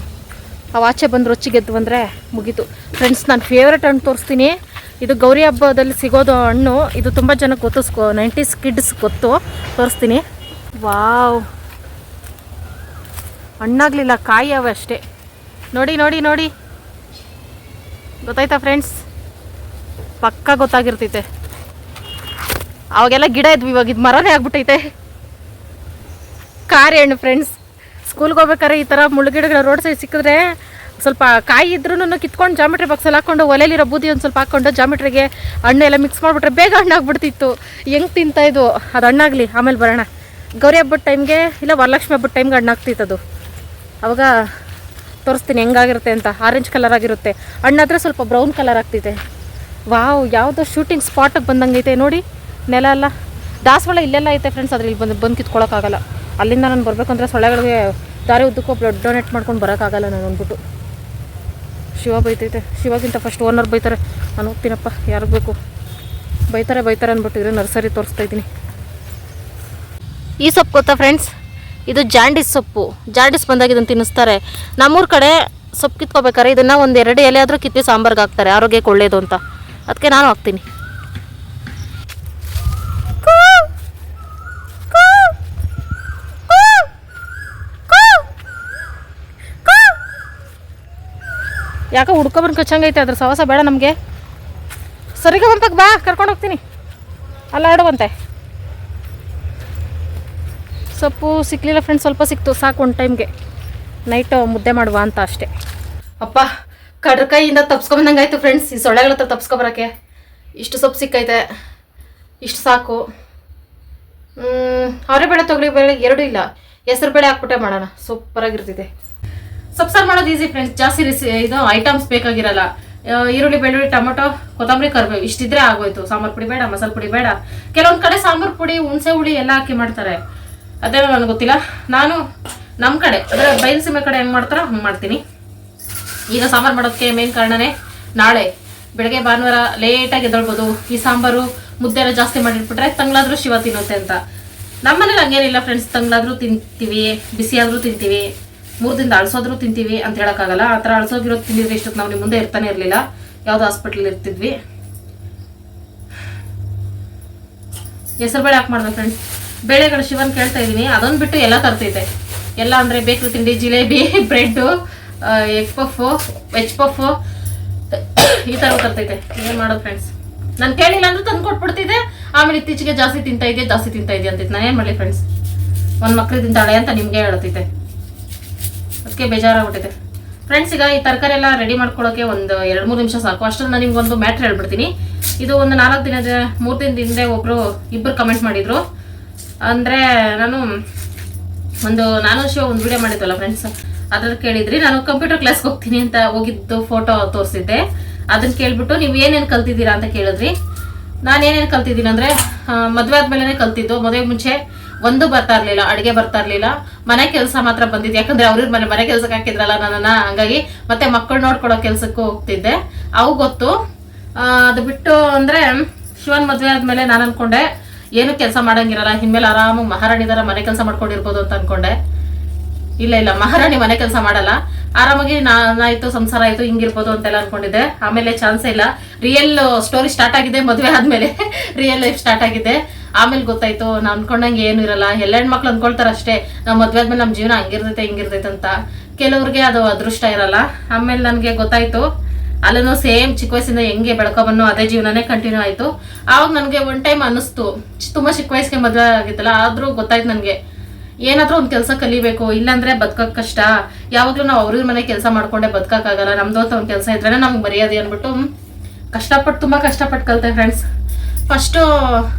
ಅವು ಆಚೆ ಬಂದು ರೊಚ್ಚಿಗೆದ್ದು ಬಂದರೆ ಮುಗೀತು. ಫ್ರೆಂಡ್ಸ್, ನಾನು ಫೇವ್ರೆಟ್ ಹಣ್ಣು ತೋರಿಸ್ತೀನಿ. ಇದು ಗೌರಿ ಹಬ್ಬದಲ್ಲಿ ಸಿಗೋದು ಹಣ್ಣು. ಇದು ತುಂಬ ಜನಕ್ಕೆ ಗೊತ್ತು, 90s ಕಿಡ್ಸ್ ಗೊತ್ತು. ತೋರಿಸ್ತೀನಿ. ವಾವ್, ಹಣ್ಣಾಗಲಿಲ್ಲ, ಕಾಯಿ ಅವೆ ಅಷ್ಟೇ. ನೋಡಿ ನೋಡಿ ನೋಡಿ, ಗೊತ್ತಾಯ್ತಾ ಫ್ರೆಂಡ್ಸ್? ಪಕ್ಕ ಗೊತ್ತಾಗಿರ್ತೈತೆ. ಅವಾಗೆಲ್ಲ ಗಿಡ ಇದ್ವಿ, ಇವಾಗ ಇದು ಮರನೇ ಆಗ್ಬಿಟ್ಟೈತೆ. ಕಾರಿ ಹಣ್ಣು ಫ್ರೆಂಡ್ಸ್. ಸ್ಕೂಲ್ಗೆ ಹೋಗ್ಬೇಕಾದ್ರೆ ಈ ಥರ ಮುಳ್ಳುಗಿಡಗಳ ರೋಡ್ ಸೈಡ್ ಸಿಕ್ಕಿದ್ರೆ ಸ್ವಲ್ಪ ಕಾಯಿ ಇದ್ರೂ ಕಿತ್ಕೊಂಡು ಜಾಮಿಟ್ರಿ ಬಾಕ್ಸಲ್ಲಿ ಹಾಕ್ಕೊಂಡು ಒಲೆಯಲ್ಲಿರೋ ಬೂದಿ ಒಂದು ಸ್ವಲ್ಪ ಹಾಕ್ಕೊಂಡು ಜಾಮಿಟ್ರಿಗೆ ಹಣ್ಣು ಎಲ್ಲ ಮಿಕ್ಸ್ ಮಾಡಿಬಿಟ್ರೆ ಬೇಗ ಹಣ್ಣಾಗ್ಬಿಡ್ತಿತ್ತು. ಹೆಂಗೆ ತಿಂತಾಯಿದ್ದು ಅದು ಹಣ್ಣಾಗಲಿ. ಆಮೇಲೆ ಬರೋಣ. ಗೌರಿ ಹಬ್ಬದ ಟೈಮ್ಗೆ ಇಲ್ಲ ವರಲಕ್ಷ್ಮಿ ಹಬ್ಬದ ಟೈಮ್ಗೆ ಹಣ್ಣಾಗ್ತಿತ್ತು ಅದು. ಅವಾಗ ತೋರಿಸ್ತೀನಿ ಹೆಂಗಾಗಿರುತ್ತೆ ಅಂತ. ಆರೆಂಜ್ ಕಲರ್ ಆಗಿರುತ್ತೆ. ಹಣ್ಣಾದರೆ ಸ್ವಲ್ಪ ಬ್ರೌನ್ ಕಲರ್ ಆಗ್ತೈತೆ. ವಾವ್, ಯಾವುದೋ ಶೂಟಿಂಗ್ ಸ್ಪಾಟಿಗೆ ಬಂದಂಗೆ ಐತೆ ನೋಡಿ. ನೆಲ ಎಲ್ಲ ದಾಸವಾಳ ಇಲ್ಲೆಲ್ಲ ಐತೆ ಫ್ರೆಂಡ್ಸ್. ಆದರೆ ಇಲ್ಲಿ ಬಂದು ಕಿತ್ಕೊಳ್ಳೋಕ್ಕಾಗಲ್ಲ. ಅಲ್ಲಿಂದ ನಾನು ಬರಬೇಕಂದ್ರೆ ಸೊಳ್ಳೆಗಳಿಗೆ ದಾರಿ ಉದ್ದಕ್ಕೂ ಬ್ಲಡ್ ಡೊನೇಟ್ ಮಾಡ್ಕೊಂಡು ಬರೋಕ್ಕಾಗಲ್ಲ ನಾನು ಅಂದ್ಬಿಟ್ಟು. ಶಿವ ಬೈತೈತೆ. ಶಿವಾಗಿಂತ ಫಸ್ಟ್ ಓನರ್ ಬೈತಾರೆ. ನಾನು ಹೋಗ್ತೀನಪ್ಪ, ಯಾರಿಗೆ ಬೇಕು ಬೈತಾರೆ ಅಂದ್ಬಿಟ್ಟು ಇರೋ ನರ್ಸರಿ ತೋರಿಸ್ತಾ ಇದ್ದೀನಿ. ಈ ಸೊಪ್ಪು ಗೊತ್ತಾ ಫ್ರೆಂಡ್ಸ್? ಇದು ಜಾಂಡಿಸ್ ಸೊಪ್ಪು. ಜಾಂಡಿಸ್ ಬಂದಾಗ ಇದನ್ನು ತಿನ್ನಿಸ್ತಾರೆ. ನಮ್ಮೂರ ಕಡೆ ಸೊಪ್ಪು ಕಿತ್ಕೋಬೇಕಾರೆ ಇದನ್ನು ಒಂದು 2 ಎಲೆ ಆದರೂ ಕಿತ್ತಿ ಸಾಂಬಾರ್ಗೆ ಹಾಕ್ತಾರೆ, ಆರೋಗ್ಯಕ್ಕೆ ಒಳ್ಳೆಯದು ಅಂತ. ಅದಕ್ಕೆ ನಾನು ಹಾಕ್ತೀನಿ. ಯಾಕೆ ಹುಡ್ಕೊಬಂದು ಕಚ್ಚಂಗೈತೆ, ಅದ್ರ ಸವಾಸ ಬೇಡ ನಮಗೆ. ಸರಿಗೆ ಬಂಪಕ್ಕೆ ಬಾ, ಕರ್ಕೊಂಡು ಹೋಗ್ತೀನಿ. ಅಲ್ಲ ಆಡುವಂತೆ. ಸೊಪ್ಪು ಸಿಕ್ಕಲಿಲ್ಲ ಫ್ರೆಂಡ್ಸ್, ಸ್ವಲ್ಪ ಸಿಕ್ತು, ಸಾಕು ಒಂದು ಟೈಮ್ಗೆ. ನೈಟು ಮುದ್ದೆ ಮಾಡುವ ಅಂತ ಅಷ್ಟೇ. ಅಪ್ಪ, ಕಡ್ರಕಾಯಿಯಿಂದ ತಪ್ಸ್ಕೊಂಬಂದಂಗಾಯ್ತು ಫ್ರೆಂಡ್ಸ್. ಈ ಸೊಳ್ಳೆಗಳ ಹತ್ರ ತಪ್ಸ್ಕೊಬರೋಕ್ಕೆ ಇಷ್ಟು ಸೊಪ್ಪು ಸಿಕ್ಕೈತೆ. ಇಷ್ಟು ಸಾಕು. ಅವರೆಬೇಳೆ ತೊಗರಿಬೇಳೆ ಎರಡೂ ಇಲ್ಲ, ಹೆಸರು ಬೇಳೆ ಹಾಕ್ಬಿಟ್ಟೆ ಮಾಡೋಣ. ಸೂಪರಾಗಿರ್ತಿದೆ. ಸೊಪ್ಪು ಸಾರು ಮಾಡೋದು ಈಸಿ ಫ್ರೆಂಡ್ಸ್. ಜಾಸ್ತಿ ಇದು ಐಟಮ್ಸ್ ಬೇಕಾಗಿರಲ್ಲ. ಈರುಳ್ಳಿ ಬೆಳ್ಳುಳ್ಳಿ ಟೊಮೊಟೊ ಕೊತ್ತಂಬರಿ ಕರಿಬೇವು ಇಷ್ಟಿದ್ರೆ ಆಗೋಯ್ತು. ಸಾಂಬಾರ್ ಪುಡಿ ಬೇಡ, ಮಸಾಲೆ ಪುಡಿ ಬೇಡ. ಕೆಲವೊಂದ್ ಕಡೆ ಸಾಂಬಾರ್ ಪುಡಿ ಹುಣಸೆ ಹುಳಿ ಎಲ್ಲ ಹಾಕಿ ಮಾಡ್ತಾರೆ, ಅದೇನೋ ನನಗೆ ಗೊತ್ತಿಲ್ಲ. ನಾನು ನಮ್ಮ ಕಡೆ ಅಂದ್ರೆ ಬಯಲುಸೀಮೆ ಕಡೆ ಹೆಂಗ್ ಮಾಡ್ತಾರೋ ಹಂಗೆ ಮಾಡ್ತೀನಿ. ಈಗ ಸಾಂಬಾರು ಮಾಡೋದಕ್ಕೆ ಮೇನ್ ಕಾರಣನೇ ನಾಳೆ ಬೆಳಗ್ಗೆ ಭಾನುವಾರ ಲೇಟಾಗಿ ಎದ್ದೇಳ್ಬೋದು. ಈ ಸಾಂಬಾರು ಮುದ್ದೆಲ್ಲ ಜಾಸ್ತಿ ಮಾಡಿಟ್ಬಿಟ್ರೆ ತಂಗ್ಲಾದ್ರೂ ಶಿವ ತಿನ್ನುತ್ತೆ ಅಂತ. ನಮ್ಮನೇಲಿ ಹಂಗೇನಿಲ್ಲ ಫ್ರೆಂಡ್ಸ್, ತಂಗ್ಲಾದ್ರೂ ತಿಂತೀವಿ, ಬಿಸಿಯಾದ್ರೂ ತಿಂತೀವಿ, 3 ದಿನದ ಅಳ್ಸೋದ್ರೂ ತಿಂತೀವಿ ಅಂತ ಹೇಳೋಕ್ಕಾಗಲ್ಲ. ಆ ಥರ ಅಳ್ಸೋಗಿರೋದು ತಿಂದಿದ್ರೆ ಇಷ್ಟಕ್ಕೆ ನಾವು ನಿಮ್ಮ ಮುಂದೆ ಇರ್ತಾನೆ ಇರಲಿಲ್ಲ, ಯಾವುದೋ ಹಾಸ್ಪಿಟ್ಲಲ್ಲಿ ಇರ್ತಿದ್ವಿ. ಹೆಸರುಬೇಳೆ ಹಾಕಿ ಮಾಡಿದೆ ಫ್ರೆಂಡ್ಸ್. ಬೇಳೆಗಳು ಶಿವನ್ ಕೇಳ್ತಾ ಇದ್ದೀನಿ, ಅದೊಂದು ಬಿಟ್ಟು ಎಲ್ಲ ತರ್ತೈತೆ. ಎಲ್ಲ ಅಂದರೆ ಬೇಕ್ರಿ ತಿಂಡಿ, jalebi, bread, egg puff, veg puff ಈ ಥರ ತರ್ತೈತೆ. ಏನು ಮಾಡೋದು ಫ್ರೆಂಡ್ಸ್, ನಾನು ಕೇಳಿಲ್ಲ ಅಂದ್ರೆ ತಂದು ಕೊಟ್ಬಿಡ್ತಿದ್ದೆ. ಆಮೇಲೆ ಇತ್ತೀಚೆಗೆ ಜಾಸ್ತಿ ತಿಂತಾ ಇದೆಯಾ ಅಂತೈತೆ. ನಾನು ಏನು ಮಾಡಲಿ ಫ್ರೆಂಡ್ಸ್, ಒಂದು ಮಕ್ಳು ತಿಂತಾಳೆ ಅಂತ ನಿಮಗೆ ಹೇಳ್ತೈತೆ, ಅದಕ್ಕೆ ಬೇಜಾರಾಗ್ಬಿಟ್ಟಿದೆ ಫ್ರೆಂಡ್ಸ್. ಈಗ ಈ ತರಕಾರಿ ಎಲ್ಲ ರೆಡಿ ಮಾಡ್ಕೊಳ್ಳೋಕೆ ಒಂದು 2-3 ನಿಮಿಷ ಸಾಕು. ಅಷ್ಟರಲ್ಲಿ ನಾನು ನಿಮ್ಗೊಂದು ಮ್ಯಾಟ್ರ್ ಹೇಳ್ಬಿಡ್ತೀನಿ. ಇದು ಒಂದು 3 ದಿನದ ಹಿಂದೆ ಇಬ್ಬರು ಕಮೆಂಟ್ ಮಾಡಿದ್ರು. ಅಂದರೆ ನಾನು ಶಿವ ಒಂದು ವಿಡಿಯೋ ಮಾಡಿದ್ವಲ್ಲ ಫ್ರೆಂಡ್ಸ್, ಅದ್ರಲ್ಲಿ ಕೇಳಿದ್ರಿ. ನಾನು ಕಂಪ್ಯೂಟರ್ ಕ್ಲಾಸ್ಗೆ ಹೋಗ್ತೀನಿ ಅಂತ ಹೋಗಿದ್ದು ಫೋಟೋ ತೋರಿಸಿದ್ದೆ. ಅದನ್ನ ಕೇಳ್ಬಿಟ್ಟು ನೀವು ಏನೇನು ಕಲ್ತಿದ್ದೀರಾ ಅಂತ ಕೇಳಿದ್ರಿ. ನಾನು ಏನೇನು ಕಲ್ತಿದ್ದೀನಿ ಅಂದರೆ, ಮದುವೆ ಆದ್ಮೇಲೆ ಕಲ್ತಿದ್ದು. ಮದುವೆಗೆ ಮುಂಚೆ ಒಂದು ಬರ್ತಾ ಇರಲಿಲ್ಲ, ಅಡುಗೆ ಬರ್ತಾ ಇರಲಿಲ್ಲ, ಮನೆ ಕೆಲಸ ಮಾತ್ರ ಬಂದಿದ್ದು. ಯಾಕಂದರೆ ಅವ್ರ ಮನೆ ಕೆಲಸಕ್ಕೆ ಹಾಕಿದ್ರಲ್ಲ ನನ್ನನ್ನು, ಹಂಗಾಗಿ ಮತ್ತೆ ಮಕ್ಕಳು ನೋಡ್ಕೊಡೋ ಕೆಲಸಕ್ಕೂ ಹೋಗ್ತಿದ್ದೆ, ಅವು ಗೊತ್ತು. ಅದು ಬಿಟ್ಟು ಅಂದರೆ ಶಿವನ್ ಮದುವೆ ಆದಮೇಲೆ ನಾನು ಅಂದ್ಕೊಂಡೆ ಏನು ಕೆಲಸ ಮಾಡೋಂಗಿರಲ್ಲ, ಇನ್ಮೇಲೆ ಆರಾಮಾಗಿ ಮಹಾರಾಣಿ ಥರ ಮನೆ ಕೆಲಸ ಮಾಡ್ಕೊಂಡಿರ್ಬೋದು ಅಂತ ಅಂದ್ಕೊಂಡೆ. ಇಲ್ಲ, ಮಹಾರಾಣಿ ಮನೆ ಕೆಲಸ ಮಾಡಲ್ಲ, ಆರಾಮಾಗಿ ನಾನಾಯ್ತು ಸಂಸಾರ ಆಯ್ತು ಹಿಂಗಿರ್ಬೋದು ಅಂತೆಲ್ಲ ಅನ್ಕೊಂಡಿದ್ದೆ. ಆಮೇಲೆ ಚಾನ್ಸೇ ಇಲ್ಲ. ರಿಯಲ್ ಸ್ಟೋರಿ ಸ್ಟಾರ್ಟ್ ಆಗಿದೆ ಮದುವೆ ಆದ್ಮೇಲೆ, ರಿಯಲ್ ಲೈಫ್ ಸ್ಟಾರ್ಟ್ ಆಗಿದೆ. ಆಮೇಲೆ ಗೊತ್ತಾಯ್ತು ನಾ ಅನ್ಕೊಂಡಂಗೆ ಏನು ಇರಲ್ಲ. ಎಲ್ಲ ಹೆಣ್ಮಕ್ಳು ಅನ್ಕೊಳ್ತಾರ ಅಷ್ಟೇ, ನಾವು ಮದುವೆ ಆದ್ಮೇಲೆ ನಮ್ಮ ಜೀವನ ಹಿಂಗಿರ್ತೈತೆ ಅಂತ. ಕೆಲವ್ರಿಗೆ ಅದು ಅದೃಷ್ಟ ಇರಲ್ಲ. ಆಮೇಲೆ ನನಗೆ ಗೊತ್ತಾಯ್ತು, ಅಲ್ಲೂ ಸೇಮ್ ಚಿಕ್ಕ ವಯಸ್ಸಿಂದ ಹೆಂಗೆ ಬೆಳ್ಕೊಬನ್ನೋ ಅದೇ ಜೀವನನೇ ಕಂಟಿನ್ಯೂ ಆಯ್ತು. ಆವಾಗ ನನಗೆ ಒನ್ ಟೈಮ್ ಅನ್ನಿಸ್ತು, ತುಂಬಾ ಚಿಕ್ಕ ವಯಸ್ಸಿಗೆ ಮದುವೆ ಆಗಿತ್ತಲ್ಲ, ಆದ್ರೂ ಗೊತ್ತಾಯ್ತು ನನಗೆ ಏನಾದ್ರೂ ಒಂದು ಕೆಲಸ ಕಲಿಬೇಕು, ಇಲ್ಲಾಂದ್ರೆ ಬದುಕಕ್ ಕಷ್ಟ. ಯಾವಾಗ್ಲೂ ನಾವು ಅವ್ರ ಮನೆ ಕೆಲಸ ಮಾಡ್ಕೊಂಡೆ ಬದುಕಕ್ಕಾಗಲ್ಲ, ನಮ್ದು ಅಂತ ಒಂದು ಕೆಲಸ ಇದ್ರೆ ನಮ್ಗೆ ಮರ್ಯಾದೆ ಅಂದ್ಬಿಟ್ಟು ತುಂಬಾ ಕಷ್ಟಪಟ್ಟು ಕಲಿತೆ ಫ್ರೆಂಡ್ಸ್. ಫಸ್ಟು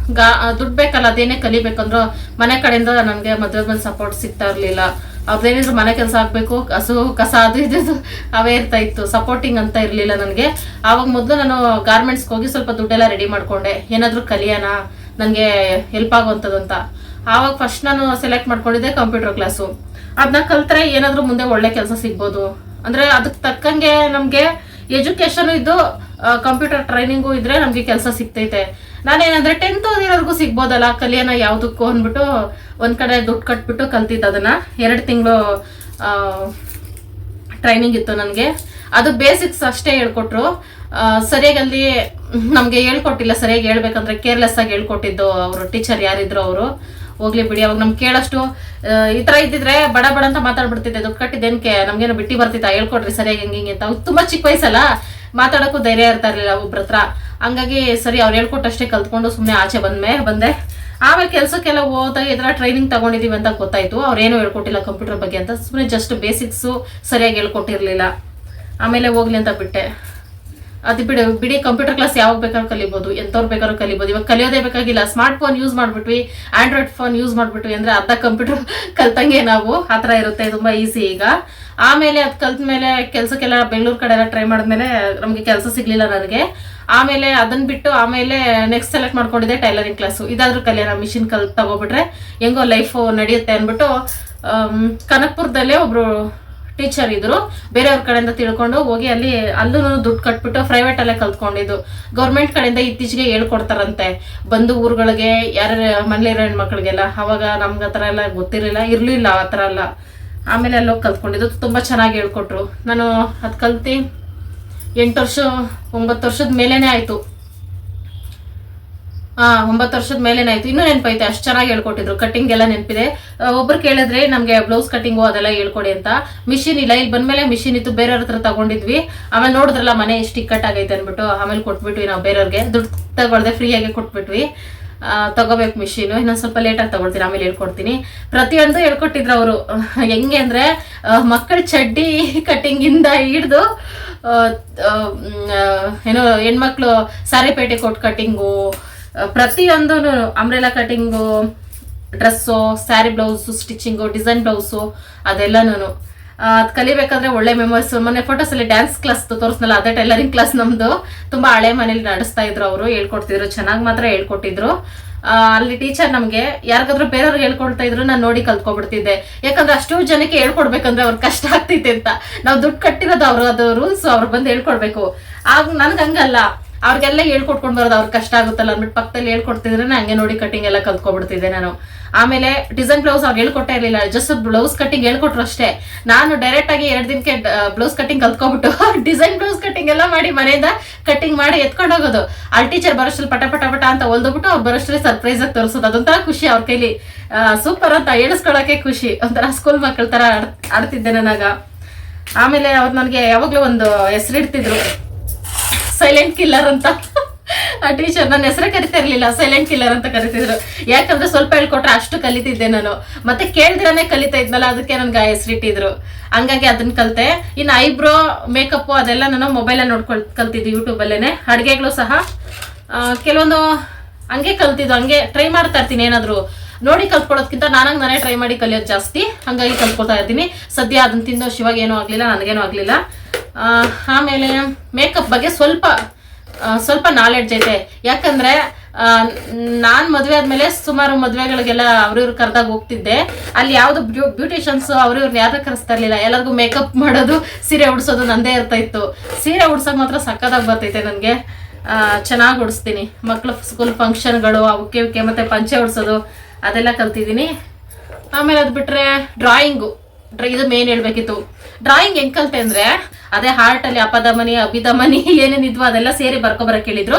ದುಡ್ಡು ಬೇಕಲ್ಲ, ಅದೇನೇ ಕಲಿಬೇಕಂದ್ರು ಮನೆ ಕಡೆಯಿಂದ ನನಗೆ ಮದುವೆ ಮೇಲೆ ಸಪೋರ್ಟ್ ಸಿಗ್ತಾ ಇರಲಿಲ್ಲ. ಅವ್ರದ್ದೇನಿದ್ರು ಮನೆ ಕೆಲಸ ಆಗಬೇಕು, ಕಸ ಅದು ಇದು ಅವೇ ಇರ್ತಾ ಇತ್ತು, ಸಪೋರ್ಟಿಂಗ್ ಅಂತ ಇರಲಿಲ್ಲ ನನಗೆ. ಆವಾಗ ಮೊದಲು ನಾನು ಗಾರ್ಮೆಂಟ್ಸ್ಗೆ ಹೋಗಿ ಸ್ವಲ್ಪ ದುಡ್ಡೆಲ್ಲ ರೆಡಿ ಮಾಡ್ಕೊಂಡೆ, ಏನಾದರೂ ಕಲಿಯೋಣ ನನಗೆ ಹೆಲ್ಪ್ ಆಗುವಂಥದ್ದು ಅಂತ. ಆವಾಗ ಫಸ್ಟ್ ನಾನು ಸೆಲೆಕ್ಟ್ ಮಾಡ್ಕೊಂಡಿದ್ದೆ ಕಂಪ್ಯೂಟರ್ ಕ್ಲಾಸು. ಅದನ್ನ ಕಲ್ತ್ರೆ ಏನಾದರೂ ಮುಂದೆ ಒಳ್ಳೆ ಕೆಲಸ ಸಿಗ್ಬೋದು. ಅಂದರೆ ಅದಕ್ಕೆ ತಕ್ಕಂಗೆ ನಮಗೆ ಎಜುಕೇಷನು ಇದ್ದು ಕಂಪ್ಯೂಟರ್ ಟ್ರೈನಿಂಗು ಇದ್ರೆ ನಮಗೆ ಕೆಲಸ ಸಿಗ್ತೈತೆ. ನಾನೇನಂದ್ರೆ 10th ಓದಿರೋರ್ಗೂ ಸಿಗ್ಬೋದಲ್ಲ, ಕಲಿಯೋಣ ಯಾವುದಕ್ಕೂ ಅಂದ್ಬಿಟ್ಟು ಒಂದು ಕಡೆ ದುಡ್ಡು ಕಟ್ಬಿಟ್ಟು ಕಲ್ತಿದ್ದು. ಅದನ್ನು 2 ತಿಂಗಳು ಟ್ರೈನಿಂಗ್ ಇತ್ತು ನನಗೆ. ಅದು ಬೇಸಿಕ್ಸ್ ಅಷ್ಟೇ ಹೇಳ್ಕೊಟ್ರು, ಸರಿಯಾಗಿ ಅಲ್ಲಿ ನಮಗೆ ಹೇಳ್ಕೊಟ್ಟಿಲ್ಲ. ಸರಿಯಾಗಿ ಹೇಳ್ಬೇಕಂದ್ರೆ ಕೇರ್ಲೆಸ್ ಆಗಿ ಹೇಳ್ಕೊಟ್ಟಿದ್ದು ಅವರು ಟೀಚರ್ ಯಾರಿದ್ರು ಅವರು. ಹೋಗ್ಲಿ ಬಿಡಿ, ಅವಾಗ ನಮ್ಗೆ ಕೇಳಷ್ಟು ಈ ಥರ ಇದ್ದಿದ್ರೆ ಬಡ ಅಂತ ಮಾತಾಡ್ಬಿಡ್ತಿದ್ದೆ. ದುಡ್ಡು ಕಟ್ಟಿದ್ದೇನಕ್ಕೆ ನಮ್ಗೇನೋ ಬಿಟ್ಟು ಬರ್ತಿತ್ತ, ಹೇಳ್ಕೊಡ್ರಿ ಸರಿಯಾಗಿ ಹಿಂಗೆ ಅಂತ. ಅವ್ರು ತುಂಬ ಚಿಕ್ಕ ವಯಸ್ಸಲ್ಲ, ಮಾತಾಡೋಕ್ಕೂ ಧೈರ್ಯ ಇರ್ತಾ ಇರಲಿಲ್ಲ ಒಬ್ರ ಹತ್ರ. ಹಂಗಾಗಿ ಸರಿ ಅವ್ರು ಹೇಳ್ಕೊಟ್ಟಷ್ಟೇ ಕಲ್ತ್ಕೊಂಡು ಸುಮ್ಮನೆ ಆಚೆ ಬಂದೆ. ಆಮೇಲೆ ಕೆಲಸಕ್ಕೆಲ್ಲ ಹೋದಾಗ ಈ ಥರ ಟ್ರೈನಿಂಗ್ ತಗೊಂಡಿದ್ದೀವಿ ಅಂತ ಗೊತ್ತಾಯ್ತು. ಅವ್ರೇನೂ ಹೇಳ್ಕೊಟ್ಟಿಲ್ಲ ಕಂಪ್ಯೂಟರ್ ಬಗ್ಗೆ ಅಂತ, ಸುಮ್ಮನೆ ಜಸ್ಟ್ ಬೇಸಿಕ್ಸು ಸರಿಯಾಗಿ ಹೇಳ್ಕೊಟ್ಟಿರಲಿಲ್ಲ. ಆಮೇಲೆ ಹೋಗ್ಲಿ ಅಂತ ಬಿಟ್ಟೆ. ಅದು ಬಿಡಿ ಕಂಪ್ಯೂಟರ್ ಕ್ಲಾಸ್ ಯಾವಾಗ ಬೇಕಾದ್ರೂ ಕಲಿಬೋದು, ಎಂಥವ್ರು ಬೇಕಾದ್ರೂ ಕಲಿಬೋದು. ಇವಾಗ ಕಲಿಯೋದೇ ಬೇಕಾಗಿಲ್ಲ, ಸ್ಮಾರ್ಟ್ ಫೋನ್ ಯೂಸ್ ಮಾಡಿಬಿಟ್ವಿ, ಆಂಡ್ರಾಯ್ಡ್ ಫೋನ್ ಯೂಸ್ ಮಾಡಿಬಿಟ್ವಿ ಅಂದರೆ ಅರ್ಧ ಕಂಪ್ಯೂಟರ್ ಕಲ್ತಂಗೆ ನಾವು. ಆ ಥರ ಇರುತ್ತೆ, ತುಂಬ ಈಸಿ ಈಗ. ಆಮೇಲೆ ಅದು ಕಲ್ತ ಮೇಲೆ ಕೆಲಸಕ್ಕೆಲ್ಲ ಬೆಂಗಳೂರು ಕಡೆ ಎಲ್ಲ ಟ್ರೈ ಮಾಡಿದ್ಮೇಲೆ ನಮಗೆ ಕೆಲಸ ಸಿಗಲಿಲ್ಲ ನನಗೆ. ಆಮೇಲೆ ಅದನ್ನು ಬಿಟ್ಟು ಆಮೇಲೆ ನೆಕ್ಸ್ಟ್ ಸೆಲೆಕ್ಟ್ ಮಾಡ್ಕೊಂಡಿದ್ದೆ ಟೈಲರಿಂಗ್ ಕ್ಲಾಸು. ಇದಾದರೂ ಕಲಿಯೋಣ, ಮಿಷಿನ್ ತಗೋಬಿಟ್ರೆ ಹೆಂಗೋ ಲೈಫು ನಡೆಯುತ್ತೆ ಅಂದ್ಬಿಟ್ಟು ಕನಕಪುರದಲ್ಲೇ ಒಬ್ಬರು ಟೀಚರ್ ಇದ್ರು, ಬೇರೆಯವ್ರ ಕಡೆಯಿಂದ ತಿಳ್ಕೊಂಡು ಹೋಗಿ ಅಲ್ಲೂ ದುಡ್ಡು ಕಟ್ಬಿಟ್ಟು ಪ್ರೈವೇಟಲ್ಲೇ ಕಲ್ತ್ಕೊಂಡಿದ್ದು. ಗೌರ್ಮೆಂಟ್ ಕಡೆಯಿಂದ ಇತ್ತೀಚೆಗೆ ಹೇಳ್ಕೊಡ್ತಾರಂತೆ ಬಂದು ಊರುಗಳಿಗೆ, ಯಾರ್ಯಾರ ಮನೇಲಿರೋ ಹೆಣ್ಮಕ್ಳಿಗೆಲ್ಲ. ಅವಾಗ ನಮ್ಗೆ ಆ ಥರ ಎಲ್ಲ ಇರಲಿಲ್ಲ ಆ ಥರ ಎಲ್ಲ. ಆಮೇಲೆ ಅಲ್ಲೋಗಿ ಕಲ್ತ್ಕೊಂಡಿದ್ದು, ತುಂಬ ಚೆನ್ನಾಗಿ ಹೇಳ್ಕೊಟ್ರು. ನಾನು ಅದು ಕಲ್ತು 9 ವರ್ಷದ ಮೇಲೇನೆ ಆಯಿತು. 9 ವರ್ಷದ ಮೇಲೇನೆ ಆಯ್ತು. ಇನ್ನೂ ನೆನಪೈತೆ, ಅಷ್ಟು ಚೆನ್ನಾಗಿ ಹೇಳ್ಕೊಟ್ಟಿದ್ರು. ಕಟ್ಟಿಂಗ್ ಎಲ್ಲ ನೆನಪಿದೆ. ಒಬ್ರು ಕೇಳಿದ್ರೆ ನಮಗೆ ಬ್ಲೌಸ್ ಕಟ್ಟಿಂಗು ಅದೆಲ್ಲ ಹೇಳ್ಕೊಡಿ ಅಂತ. ಮಿಷಿನ್ ಇಲ್ಲ, ಇಲ್ಲಿ ಬಂದ್ಮೇಲೆ ಮಿಷಿನ್ ಇತ್ತು, ಬೇರೆಯವ್ರ ಹತ್ರ ತಗೊಂಡಿದ್ವಿ. ಆಮೇಲೆ ನೋಡಿದ್ರಲ್ಲ ಮನೆ ಎಷ್ಟು ಇಕ್ಕಟ್ಟಾಗೈತೆ ಅಂದ್ಬಿಟ್ಟು ಆಮೇಲೆ ಕೊಟ್ಬಿಟ್ವಿ ನಾವು ಬೇರೆಯವ್ರಿಗೆ. ದುಡ್ಡು ತಗೊಳ್ದೆ ಫ್ರೀಯಾಗಿ ಕೊಟ್ಬಿಟ್ವಿ. ತಗೋಬೇಕು ಮಿಷಿನು, ಇನ್ನೊಂದು ಸ್ವಲ್ಪ ಲೇಟಾಗಿ ತಗೊಳ್ತೀನಿ, ಆಮೇಲೆ ಹೇಳ್ಕೊಡ್ತೀನಿ. ಪ್ರತಿಯೊಂದು ಹೇಳ್ಕೊಟ್ಟಿದ್ರು ಅವರು. ಹೆಂಗೆ ಅಂದರೆ ಮಕ್ಕಳ ಚಡ್ಡಿ ಕಟ್ಟಿಂಗಿಂದ ಹಿಡ್ದು ಏನೋ ಹೆಣ್ಮಕ್ಳು ಸಾರಿ ಪೇಟೆ ಕೊಟ್ಟು ಕಟ್ಟಿಂಗು, ಪ್ರತಿಯೊಂದು umbrella cutting, dress, sari blouse, stitching, design blouse ಅದೆಲ್ಲನೂ. ಅದು ಕಲಿಬೇಕಾದ್ರೆ ಒಳ್ಳೆ ಮೆಮೊರೀಸ್. ಮೊನ್ನೆ ಫೋಟೋಸ್ ಅಲ್ಲಿ ಡ್ಯಾನ್ಸ್ ಕ್ಲಾಸ್ ತೋರಿಸ್ನಲ್ಲ, ಅದೇ ಟೈಲರಿಂಗ್ ಕ್ಲಾಸ್ ನಮ್ದು. ತುಂಬಾ ಹಳೆ ಮನೇಲಿ ನಡೆಸ್ತಾ ಇದ್ರು ಅವರು, ಹೇಳ್ಕೊಡ್ತಿದ್ರು, ಚೆನ್ನಾಗಿ ಮಾತ್ರ ಹೇಳ್ಕೊಟ್ಟಿದ್ರು. ಅಲ್ಲಿ ಟೀಚರ್ ನಮ್ಗೆ ಯಾರಿಗಾದ್ರೂ ಬೇರೆಯವ್ರಿಗೆ ಹೇಳ್ಕೊಡ್ತಾ ಇದ್ರು, ನಾನು ನೋಡಿ ಕಲ್ತ್ಕೊಬಿಡ್ತಿದ್ದೆ. ಯಾಕಂದ್ರೆ ಅಷ್ಟು ಜನಕ್ಕೆ ಹೇಳ್ಕೊಡ್ಬೇಕಂದ್ರೆ ಅವ್ರಿಗೆ ಕಷ್ಟ ಆಗ್ತೈತೆ ಅಂತ. ನಾವು ದುಡ್ಡು ಕಟ್ಟಿರೋದು ಅವರು, ಅದು ರೂಲ್ಸ್, ಅವ್ರು ಬಂದು ಹೇಳ್ಕೊಡ್ಬೇಕು. ಆಗ ನನ್ಗೆ ಹಂಗಲ್ಲ, ಅವ್ರಿಗೆಲ್ಲ ಹೇಳ್ಕೊಟ್ಕೊಂಡು ಬರೋದು ಅವ್ರಿಗೆ ಕಷ್ಟ ಆಗುತ್ತಲ್ಲ ಅಂದ್ಬಿಟ್ಟು ಪಕ್ಕದಲ್ಲಿ ಹೇಳ್ಕೊಡ್ತಿದ್ರೆ ಹಂಗೆ ನೋಡಿ ಕಟಿಂಗ್ ಎಲ್ಲ ಕಲ್ತ್ಕೊಬಿಡ್ತಿದ್ದೆ ನಾನು. ಆಮೇಲೆ ಡಿಸೈನ್ ಬ್ಲೌಸ್ ಅವ್ರು ಹೇಳ್ಕೊಟ್ಟೇ ಇರಲಿಲ್ಲ, ಜಸ್ಟ್ ಬ್ಲೌಸ್ ಕಟಿಂಗ್ ಹೇಳ್ಕೊಟ್ರು ಅಷ್ಟೇ. ನಾನು ಡೈರೆಕ್ಟ್ ಆಗಿ 2 ದಿನಕ್ಕೆ ಬ್ಲೌಸ್ ಕಟಿಂಗ್ ಕಲ್ತ್ಕೊಬಿಟ್ಟು ಡಿಸೈನ್ ಬ್ಲೌಸ್ ಕಟಿಂಗ್ ಎಲ್ಲ ಮಾಡಿ ಮನೆಯಿಂದ ಕಟಿಂಗ್ ಮಾಡಿ ಎತ್ಕೊಂಡು ಹೋಗೋದು. ಆ ಟೀಚರ್ ಬರೋಷ್ಟ್ರಲ್ಲಿ ಪಟ ಪಟ ಪಟ ಅಂತ ಹೊಲ್ದ್ಬಿಟ್ಟು ಅವ್ರು ಬರೋಷ್ಟ್ರಲ್ಲಿ ಸರ್ಪ್ರೈಸ್ ಆಗಿ ತೋರಿಸೋದು. ಅದೊಂಥರ ಖುಷಿ ಅವ್ರ ಕೈಲಿ, ಸೂಪರ್ ಅಂತ ಹೇಳಿಸ್ಕೊಳಕ್ಕೆ ಖುಷಿ. ಒಂಥರ ಸ್ಕೂಲ್ ಮಕ್ಕಳ ತರ ಆಡ್ತಿದ್ದೆ ನಾನಾಗ. ಆಮೇಲೆ ಅವ್ರು ನನಗೆ ಯಾವಾಗ್ಲೂ ಒಂದು ಹೆಸರಿಡ್ತಿದ್ರು, ಸೈಲೆಂಟ್ ಕಿಲ್ಲರ್ ಅಂತ. ಆ ಟೀಚರ್ ನನ್ನ ಹೆಸರೇ ಕರಿತಾ ಇರ್ಲಿಲ್ಲ, ಸೈಲೆಂಟ್ ಕಿಲ್ಲರ್ ಅಂತ ಕರಿತಿದ್ರು. ಯಾಕಂದ್ರೆ ಸ್ವಲ್ಪ ಹೇಳ್ಕೊಟ್ರೆ ಅಷ್ಟು ಕಲಿತಿದ್ದೆ ನಾನು, ಮತ್ತೆ ಕೇಳ್ದಿರಾನೆ ಕಲಿತಾ ಇದ್ನಲ್ಲ, ಅದಕ್ಕೆ ನನ್ಗೆ ಆ ಹೆಸರಿಟ್ಟಿದ್ರು. ಹಂಗಾಗಿ ಅದನ್ನ ಕಲಿತೆ. ಇನ್ನು ಐಬ್ರೋ, ಮೇಕಪ್ ಅದೆಲ್ಲ ನಾನು ಮೊಬೈಲಲ್ಲಿ ಕಲ್ತಿದ್ದೆ, ಯೂಟ್ಯೂಬ್ ಅಲ್ಲೇನೆ. ಅಡುಗೆಗಳು ಸಹ ಕೆಲವೊಂದು ಹಂಗೆ ಕಲ್ತಿದ್ದು, ಹಂಗೆ ಟ್ರೈ ಮಾಡ್ತಾ ಇರ್ತೀನಿ. ಏನಾದ್ರು ನೋಡಿ ಕಲ್ತ್ಕೊಳ್ಳೋದ್ಕಿಂತ ನಾನೇ ಟ್ರೈ ಮಾಡಿ ಕಲಿಯೋದು ಜಾಸ್ತಿ. ಹಂಗಾಗಿ ಕಲ್ತ್ಕೊಳ್ತಾ ಇರ್ತೀನಿ. ಸದ್ಯ ಅದನ್ನ ತಿಂದು ಶಿವಾಗ ಏನೂ ಆಗ್ಲಿಲ್ಲ, ನನಗೇನೂ ಆಗ್ಲಿಲ್ಲ. ಆಮೇಲೆ ಮೇಕಪ್ ಬಗ್ಗೆ ಸ್ವಲ್ಪ ನಾಲೆಡ್ಜ್ ಐತೆ. ಯಾಕಂದ್ರೆ ನಾನ್ ಮದ್ವೆ ಆದ್ಮೇಲೆ ಸುಮಾರು ಮದ್ವೆಗಳಿಗೆಲ್ಲ ಅವ್ರಿವ್ರು ಕರೆದಾಗ ಹೋಗ್ತಿದ್ದೆ. ಅಲ್ಲಿ ಯಾವ್ದು ಬ್ಯೂಟಿಷಿಯನ್ಸ್ ಅವ್ರಿವ್ರನ್ನ ಯಾರು ಕರೆಸ್ತಾ ಇರ್ಲಿಲ್ಲ. ಎಲ್ಲರಿಗೂ ಮೇಕಪ್ ಮಾಡೋದು, ಸೀರೆ ಉಡ್ಸೋದು ನಂದೇ ಇರ್ತಾ ಇತ್ತು. ಸೀರೆ ಉಡ್ಸೋಕೆ ಮಾತ್ರ ಸಕ್ಕದಾಗಿ ಬರ್ತೈತೆ ನನಗೆ, ಚೆನ್ನಾಗಿ ಉಡಿಸ್ತೀನಿ. ಮಕ್ಳು ಸ್ಕೂಲ್ ಫಂಕ್ಷನ್ಗಳು ಅವಕ್ಕೆ ಮತ್ತೆ ಪಂಚೆ ಉಡ್ಸೋದು ಅದೆಲ್ಲ ಕಲ್ತಿದ್ದೀನಿ. ಆಮೇಲೆ ಅದು ಬಿಟ್ರೆ ಡ್ರಾಯಿಂಗು, ಇದು ಮೇನ್ ಹೇಳ್ಬೇಕಿತ್ತು. ಡ್ರಾಯಿಂಗ್ ಹೆಂಗ್ ಕಲ್ತೆ ಅಂದ್ರೆ, ಅದೇ ಹಾರ್ಟ್ ಅಲ್ಲಿ ಅಪಧಮನಿ ಅಭಿಧಮನಿ ಏನೇನಿದ್ವು ಅದೆಲ್ಲ ಸೇರಿ ಬರ್ಕೊಬರಕ್ ಹೇಳಿದ್ರು.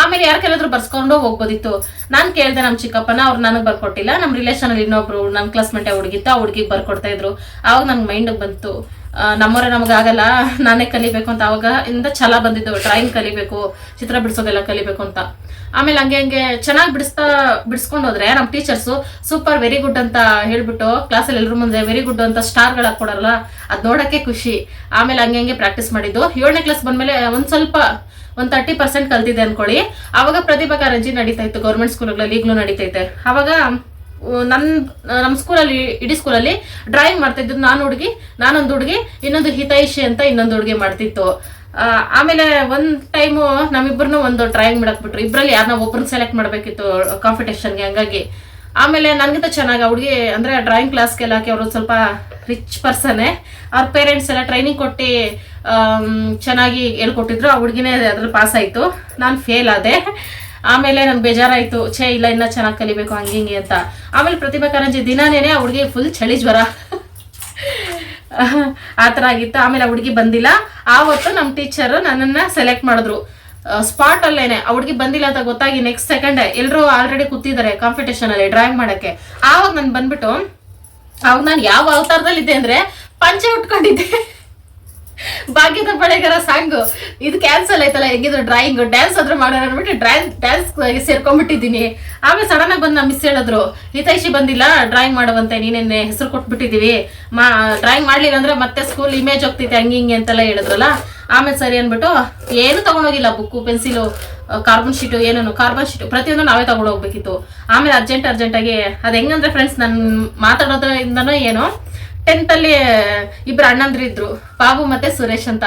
ಆಮೇಲೆ ಯಾರು ಕೇಳಿದ್ರು ಬರ್ಸ್ಕೊಂಡು ಹೋಗ್ಬೋದಿತ್ತು. ನಾನು ಕೇಳಿದೆ ನಮ್ಮ ಚಿಕ್ಕಪ್ಪನ, ಅವ್ರು ನನಗೆ ಬರ್ಕೊಟ್ಟಿಲ್ಲ. ನಮ್ಮ ರಿಲೇಷನ್ ಅಲ್ಲಿ ಇನ್ನೊಬ್ರು ನನ್ನ ಕ್ಲಾಸ್ಮೇಟೆ ಹುಡುಗಿತ್ತು, ಆ ಹುಡುಗಿಗೆ ಬರ್ಕೊಡ್ತಾ ಇದ್ರು. ಆವಾಗ ನನ್ಗೆ ಮೈಂಡಿಗೆ ಬಂತು, ನಮ್ಮವರೇ ನಮಗಾಗಲ್ಲ, ನಾನೇ ಕಲಿಬೇಕು ಅಂತ. ಅವಾಗ ಇಂದ ಛಲ ಬಂದಿದ್ದು, ಡ್ರಾಯಿಂಗ್ ಕಲಿಬೇಕು, ಚಿತ್ರ ಬಿಡಿಸೋದೆಲ್ಲ ಕಲಿಬೇಕು ಅಂತ. ಆಮೇಲೆ ಹಂಗೆ ಚೆನ್ನಾಗಿ ಬಿಡಿಸ್ಕೊಂಡು ಹೋದ್ರೆ ನಮ್ಮ ಟೀಚರ್ಸು ಸೂಪರ್ ವೆರಿ ಗುಡ್ ಅಂತ ಹೇಳ್ಬಿಟ್ಟು ಕ್ಲಾಸಲ್ಲಿ ಎಲ್ಲರ ಮುಂದೆ ವೆರಿ ಗುಡ್ ಅಂತ ಸ್ಟಾರ್ಗಳು ಹಾಕೊಡಲ್ಲ, ಅದು ನೋಡೋಕ್ಕೆ ಖುಷಿ. ಆಮೇಲೆ ಹಂಗೆ ಪ್ರಾಕ್ಟೀಸ್ ಮಾಡಿದ್ದು. 7ನೇ ಕ್ಲಾಸ್ ಬಂದ್ಮೇಲೆ ಒಂದು 30% ಕಲ್ತಿದ್ದೆ ಅನ್ಕೊಳ್ಳಿ. ಆವಾಗ ಪ್ರತಿಭಾ ಕಾರಂಜಿ ನಡೀತಾ ಇತ್ತು ಗೌರ್ಮೆಂಟ್ ಸ್ಕೂಲ್ಗಳಲ್ಲಿ, ಈಗಲೂ ನಡೀತೈತೆ. ಆವಾಗ ನಮ್ಮ ಸ್ಕೂಲಲ್ಲಿ, ಇಡೀ ಸ್ಕೂಲಲ್ಲಿ ಡ್ರಾಯಿಂಗ್ ಮಾಡ್ತಾ ಇದ್ದು ನಾನೊಂದು ಹುಡುಗಿ, ಇನ್ನೊಂದು ಹಿತೈಷಿ ಅಂತ ಇನ್ನೊಂದು ಹುಡುಗಿ ಮಾಡ್ತಿತ್ತು. ಆಮೇಲೆ ಒಂದ್ ಟೈಮು ನಮ್ಮಿಬ್ಬರನ್ನು ಒಂದು ಡ್ರಾಯಿಂಗ್ ಮಾಡಕ್ ಬಿಟ್ರು. ಇಬ್ಬರಲ್ಲಿ ಯಾರನ್ನ ಒಬ್ಬರನ್ನ ಸೆಲೆಕ್ಟ್ ಮಾಡಬೇಕಿತ್ತು ಕಾಂಪಿಟೇಷನ್ಗೆ. ಹಂಗಾಗಿ ಆಮೇಲೆ ನನಗಿಂತ ಚೆನ್ನಾಗಿ ಹುಡುಗಿ ಅಂದ್ರೆ ಡ್ರಾಯಿಂಗ್ ಕ್ಲಾಸ್ಗೆಲ್ಲ ಹಾಕಿ, ಅವರು ಸ್ವಲ್ಪ ರಿಚ್ ಪರ್ಸನ್ನೇ. ಅವ್ರ ಪೇರೆಂಟ್ಸ್ ಎಲ್ಲ ಟ್ರೈನಿಂಗ್ ಕೊಟ್ಟು ಚೆನ್ನಾಗಿ ಹೇಳ್ಕೊಟ್ಟಿದ್ರು. ಆ ಹುಡುಗಿನೇ ಅದ್ರಲ್ಲಿ ಪಾಸ್ ಆಯ್ತು, ನಾನು ಫೇಲ್ ಆದೆ. ಆಮೇಲೆ ನನ್ಗೆ ಬೇಜಾರಾಯ್ತು, ಇಲ್ಲ ಇನ್ನ ಚೆನ್ನಾಗಿ ಕಲಿಬೇಕು ಹಂಗೆ ಅಂತ. ಆಮೇಲೆ ಪ್ರತಿಭಾ ಕಾರಂಜಿ ದಿನಾನೇನೆ ಆ ಹುಡುಗಿ ಫುಲ್ ಚಳಿ ಜ್ವರ ಆ ಥರ ಆಗಿತ್ತು. ಆಮೇಲೆ ಆ ಹುಡುಗಿ ಬಂದಿಲ್ಲ. ಆವತ್ತು ನಮ್ಮ ಟೀಚರ್ ನನ್ನನ್ನ ಸೆಲೆಕ್ಟ್ ಮಾಡಿದ್ರು ಸ್ಪಾಟ್ ಅಲ್ಲೇನೆ. ಆ ಹುಡುಗಿ ಬಂದಿಲ್ಲ ಅಂತ ಗೊತ್ತಾಗಿ ನೆಕ್ಸ್ಟ್ ಸೆಕೆಂಡ್ ಎಲ್ಲರೂ ಆಲ್ರೆಡಿ ಕೂತಿದ್ದಾರೆ ಕಾಂಪಿಟೇಷನ್ ಅಲ್ಲಿ ಡ್ರಾಯಿಂಗ್ ಮಾಡಕ್ಕೆ. ಆವಾಗ ನಾನು ಬಂದ್ಬಿಟ್ಟು, ಅವಾಗ ನಾನು ಯಾವ ಅವತಾರದಲ್ಲಿದ್ದೆ ಅಂದ್ರೆ ಪಂಚೆ ಉಟ್ಕೊಂಡಿದ್ದೆ. ಭಾಗ್ಯದ ಬಳೆಗಾರ ಸಾಂಗು ಇದು ಕ್ಯಾನ್ಸಲ್ ಆಯ್ತಲ್ಲ, ಹೆಂಗಿದ್ರು ಡ್ರಾಯಿಂಗ್ ಡ್ಯಾನ್ಸ್ ಆದ್ರೂ ಮಾಡೋಣ ಅಂದ್ಬಿಟ್ಟು ಡ್ಯಾನ್ಸ್ ಸೇರ್ಕೊಂಡ್ಬಿಟ್ಟಿದ್ದೀನಿ. ಆಮೇಲೆ ಸಡನ್ ಆಗಿ ಬಂದು ನಮ್ಮ ಮಿಸ್ ಹೇಳಿದ್ರು, ಹಿತೈಷಿ ಬಂದಿಲ್ಲ ಡ್ರಾಯಿಂಗ್ ಮಾಡುವಂತೆ, ನೀನೇನೆ ಹೆಸರು ಕೊಟ್ಬಿಟ್ಟಿದೀವಿ, ಡ್ರಾಯಿಂಗ್ ಮಾಡ್ಲಿಲ್ಲ ಅಂದ್ರೆ ಮತ್ತೆ ಸ್ಕೂಲ್ ಇಮೇಜ್ ಹೋಗ್ತೈತೆ ಹಿಂಗೆ ಅಂತೆಲ್ಲ ಹೇಳಿದ್ರಲ್ಲ. ಆಮೇಲೆ ಸರಿ ಅಂದ್ಬಿಟ್ಟು ಏನು ತಗೊಂಡೋಗಿಲ್ಲ, ಬುಕ್ಕು ಪೆನ್ಸಿಲು ಕಾರ್ಬನ್ ಶೀಟು ಪ್ರತಿಯೊಂದು ನಾವೇ ತಗೊಂಡು ಹೋಗ್ಬೇಕಿತ್ತು. ಆಮೇಲೆ ಅರ್ಜೆಂಟಾಗಿ ಅದು ಹೆಂಗಂದ್ರೆ ಫ್ರೆಂಡ್ಸ್, ನಾನು ಮಾತಾಡೋದ್ರಿಂದನೋ ಏನೋ 10th ಅಲ್ಲಿ ಇಬ್ರು ಅಣ್ಣಂದ್ರು ಇದ್ರು, ಬಾಬು ಮತ್ತೆ ಸುರೇಶ್ ಅಂತ.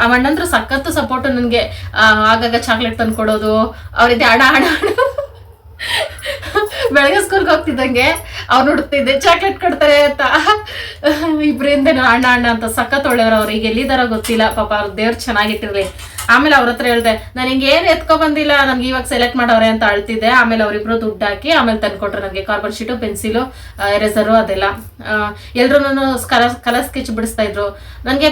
ಅವಣ್ಣಂದ್ರು ಸಖತ್ತು ಸಪೋರ್ಟ್ ನನಗೆ. ಆಗಾಗ ಚಾಕ್ಲೇಟ್ ತಂದು ಕೊಡೋದು, ಅವ್ರಿದ್ದೆ ಹಣ ಬೆಳಗ್ಗೆ ಸ್ಕೂಲ್ಗೆ ಹೋಗ್ತಿದ್ದಂಗೆ ಅವ್ರು ಹುಡುಕ್ತಿದ್ದೆ ಚಾಕ್ಲೇಟ್ ಕೊಡ್ತಾರೆ ಅಂತ. ಇಬ್ರಿಂದ ಅಣ್ಣ ಅಂತ ಸಖತ್ ಒಳ್ಳೆಯವ್ರು. ಅವ್ರು ಈಗ ಎಲ್ಲಿದಾರೋ ಗೊತ್ತಿಲ್ಲ, ಪಾಪ ಅವ್ರ ದೇವ್ರು ಚೆನ್ನಾಗಿಟ್ಟಿರ್ಲಿ. ಆಮೇಲೆ ಅವ್ರ ಹತ್ರ ಹೇಳ್ದೆ, ನಾನು ಹಿಂಗೆ ಏನು ಎತ್ಕೊ ಬಂದಿಲ್ಲ, ನನ್ಗೆ ಇವಾಗ ಸೆಲೆಕ್ಟ್ ಮಾಡವ್ರೆ ಅಂತ ಅಳ್ತಿದ್ದೆ. ಆಮೇಲೆ ಅವರಿಬ್ರು ದುಡ್ಡು ಹಾಕಿ ಆಮೇಲೆ ತಂದ್ಕೊಟ್ರು ನನಗೆ ಕಾರ್ಬನ್ ಶೀಟು, ಪೆನ್ಸಿಲು, ಎರೇಸರು ಅದೆಲ್ಲ. ಎಲ್ರು ಕಲರ್ ಸ್ಕೆಚ್ ಬಿಡಿಸ್ತಾ ಇದ್ರು ನನಗೆ.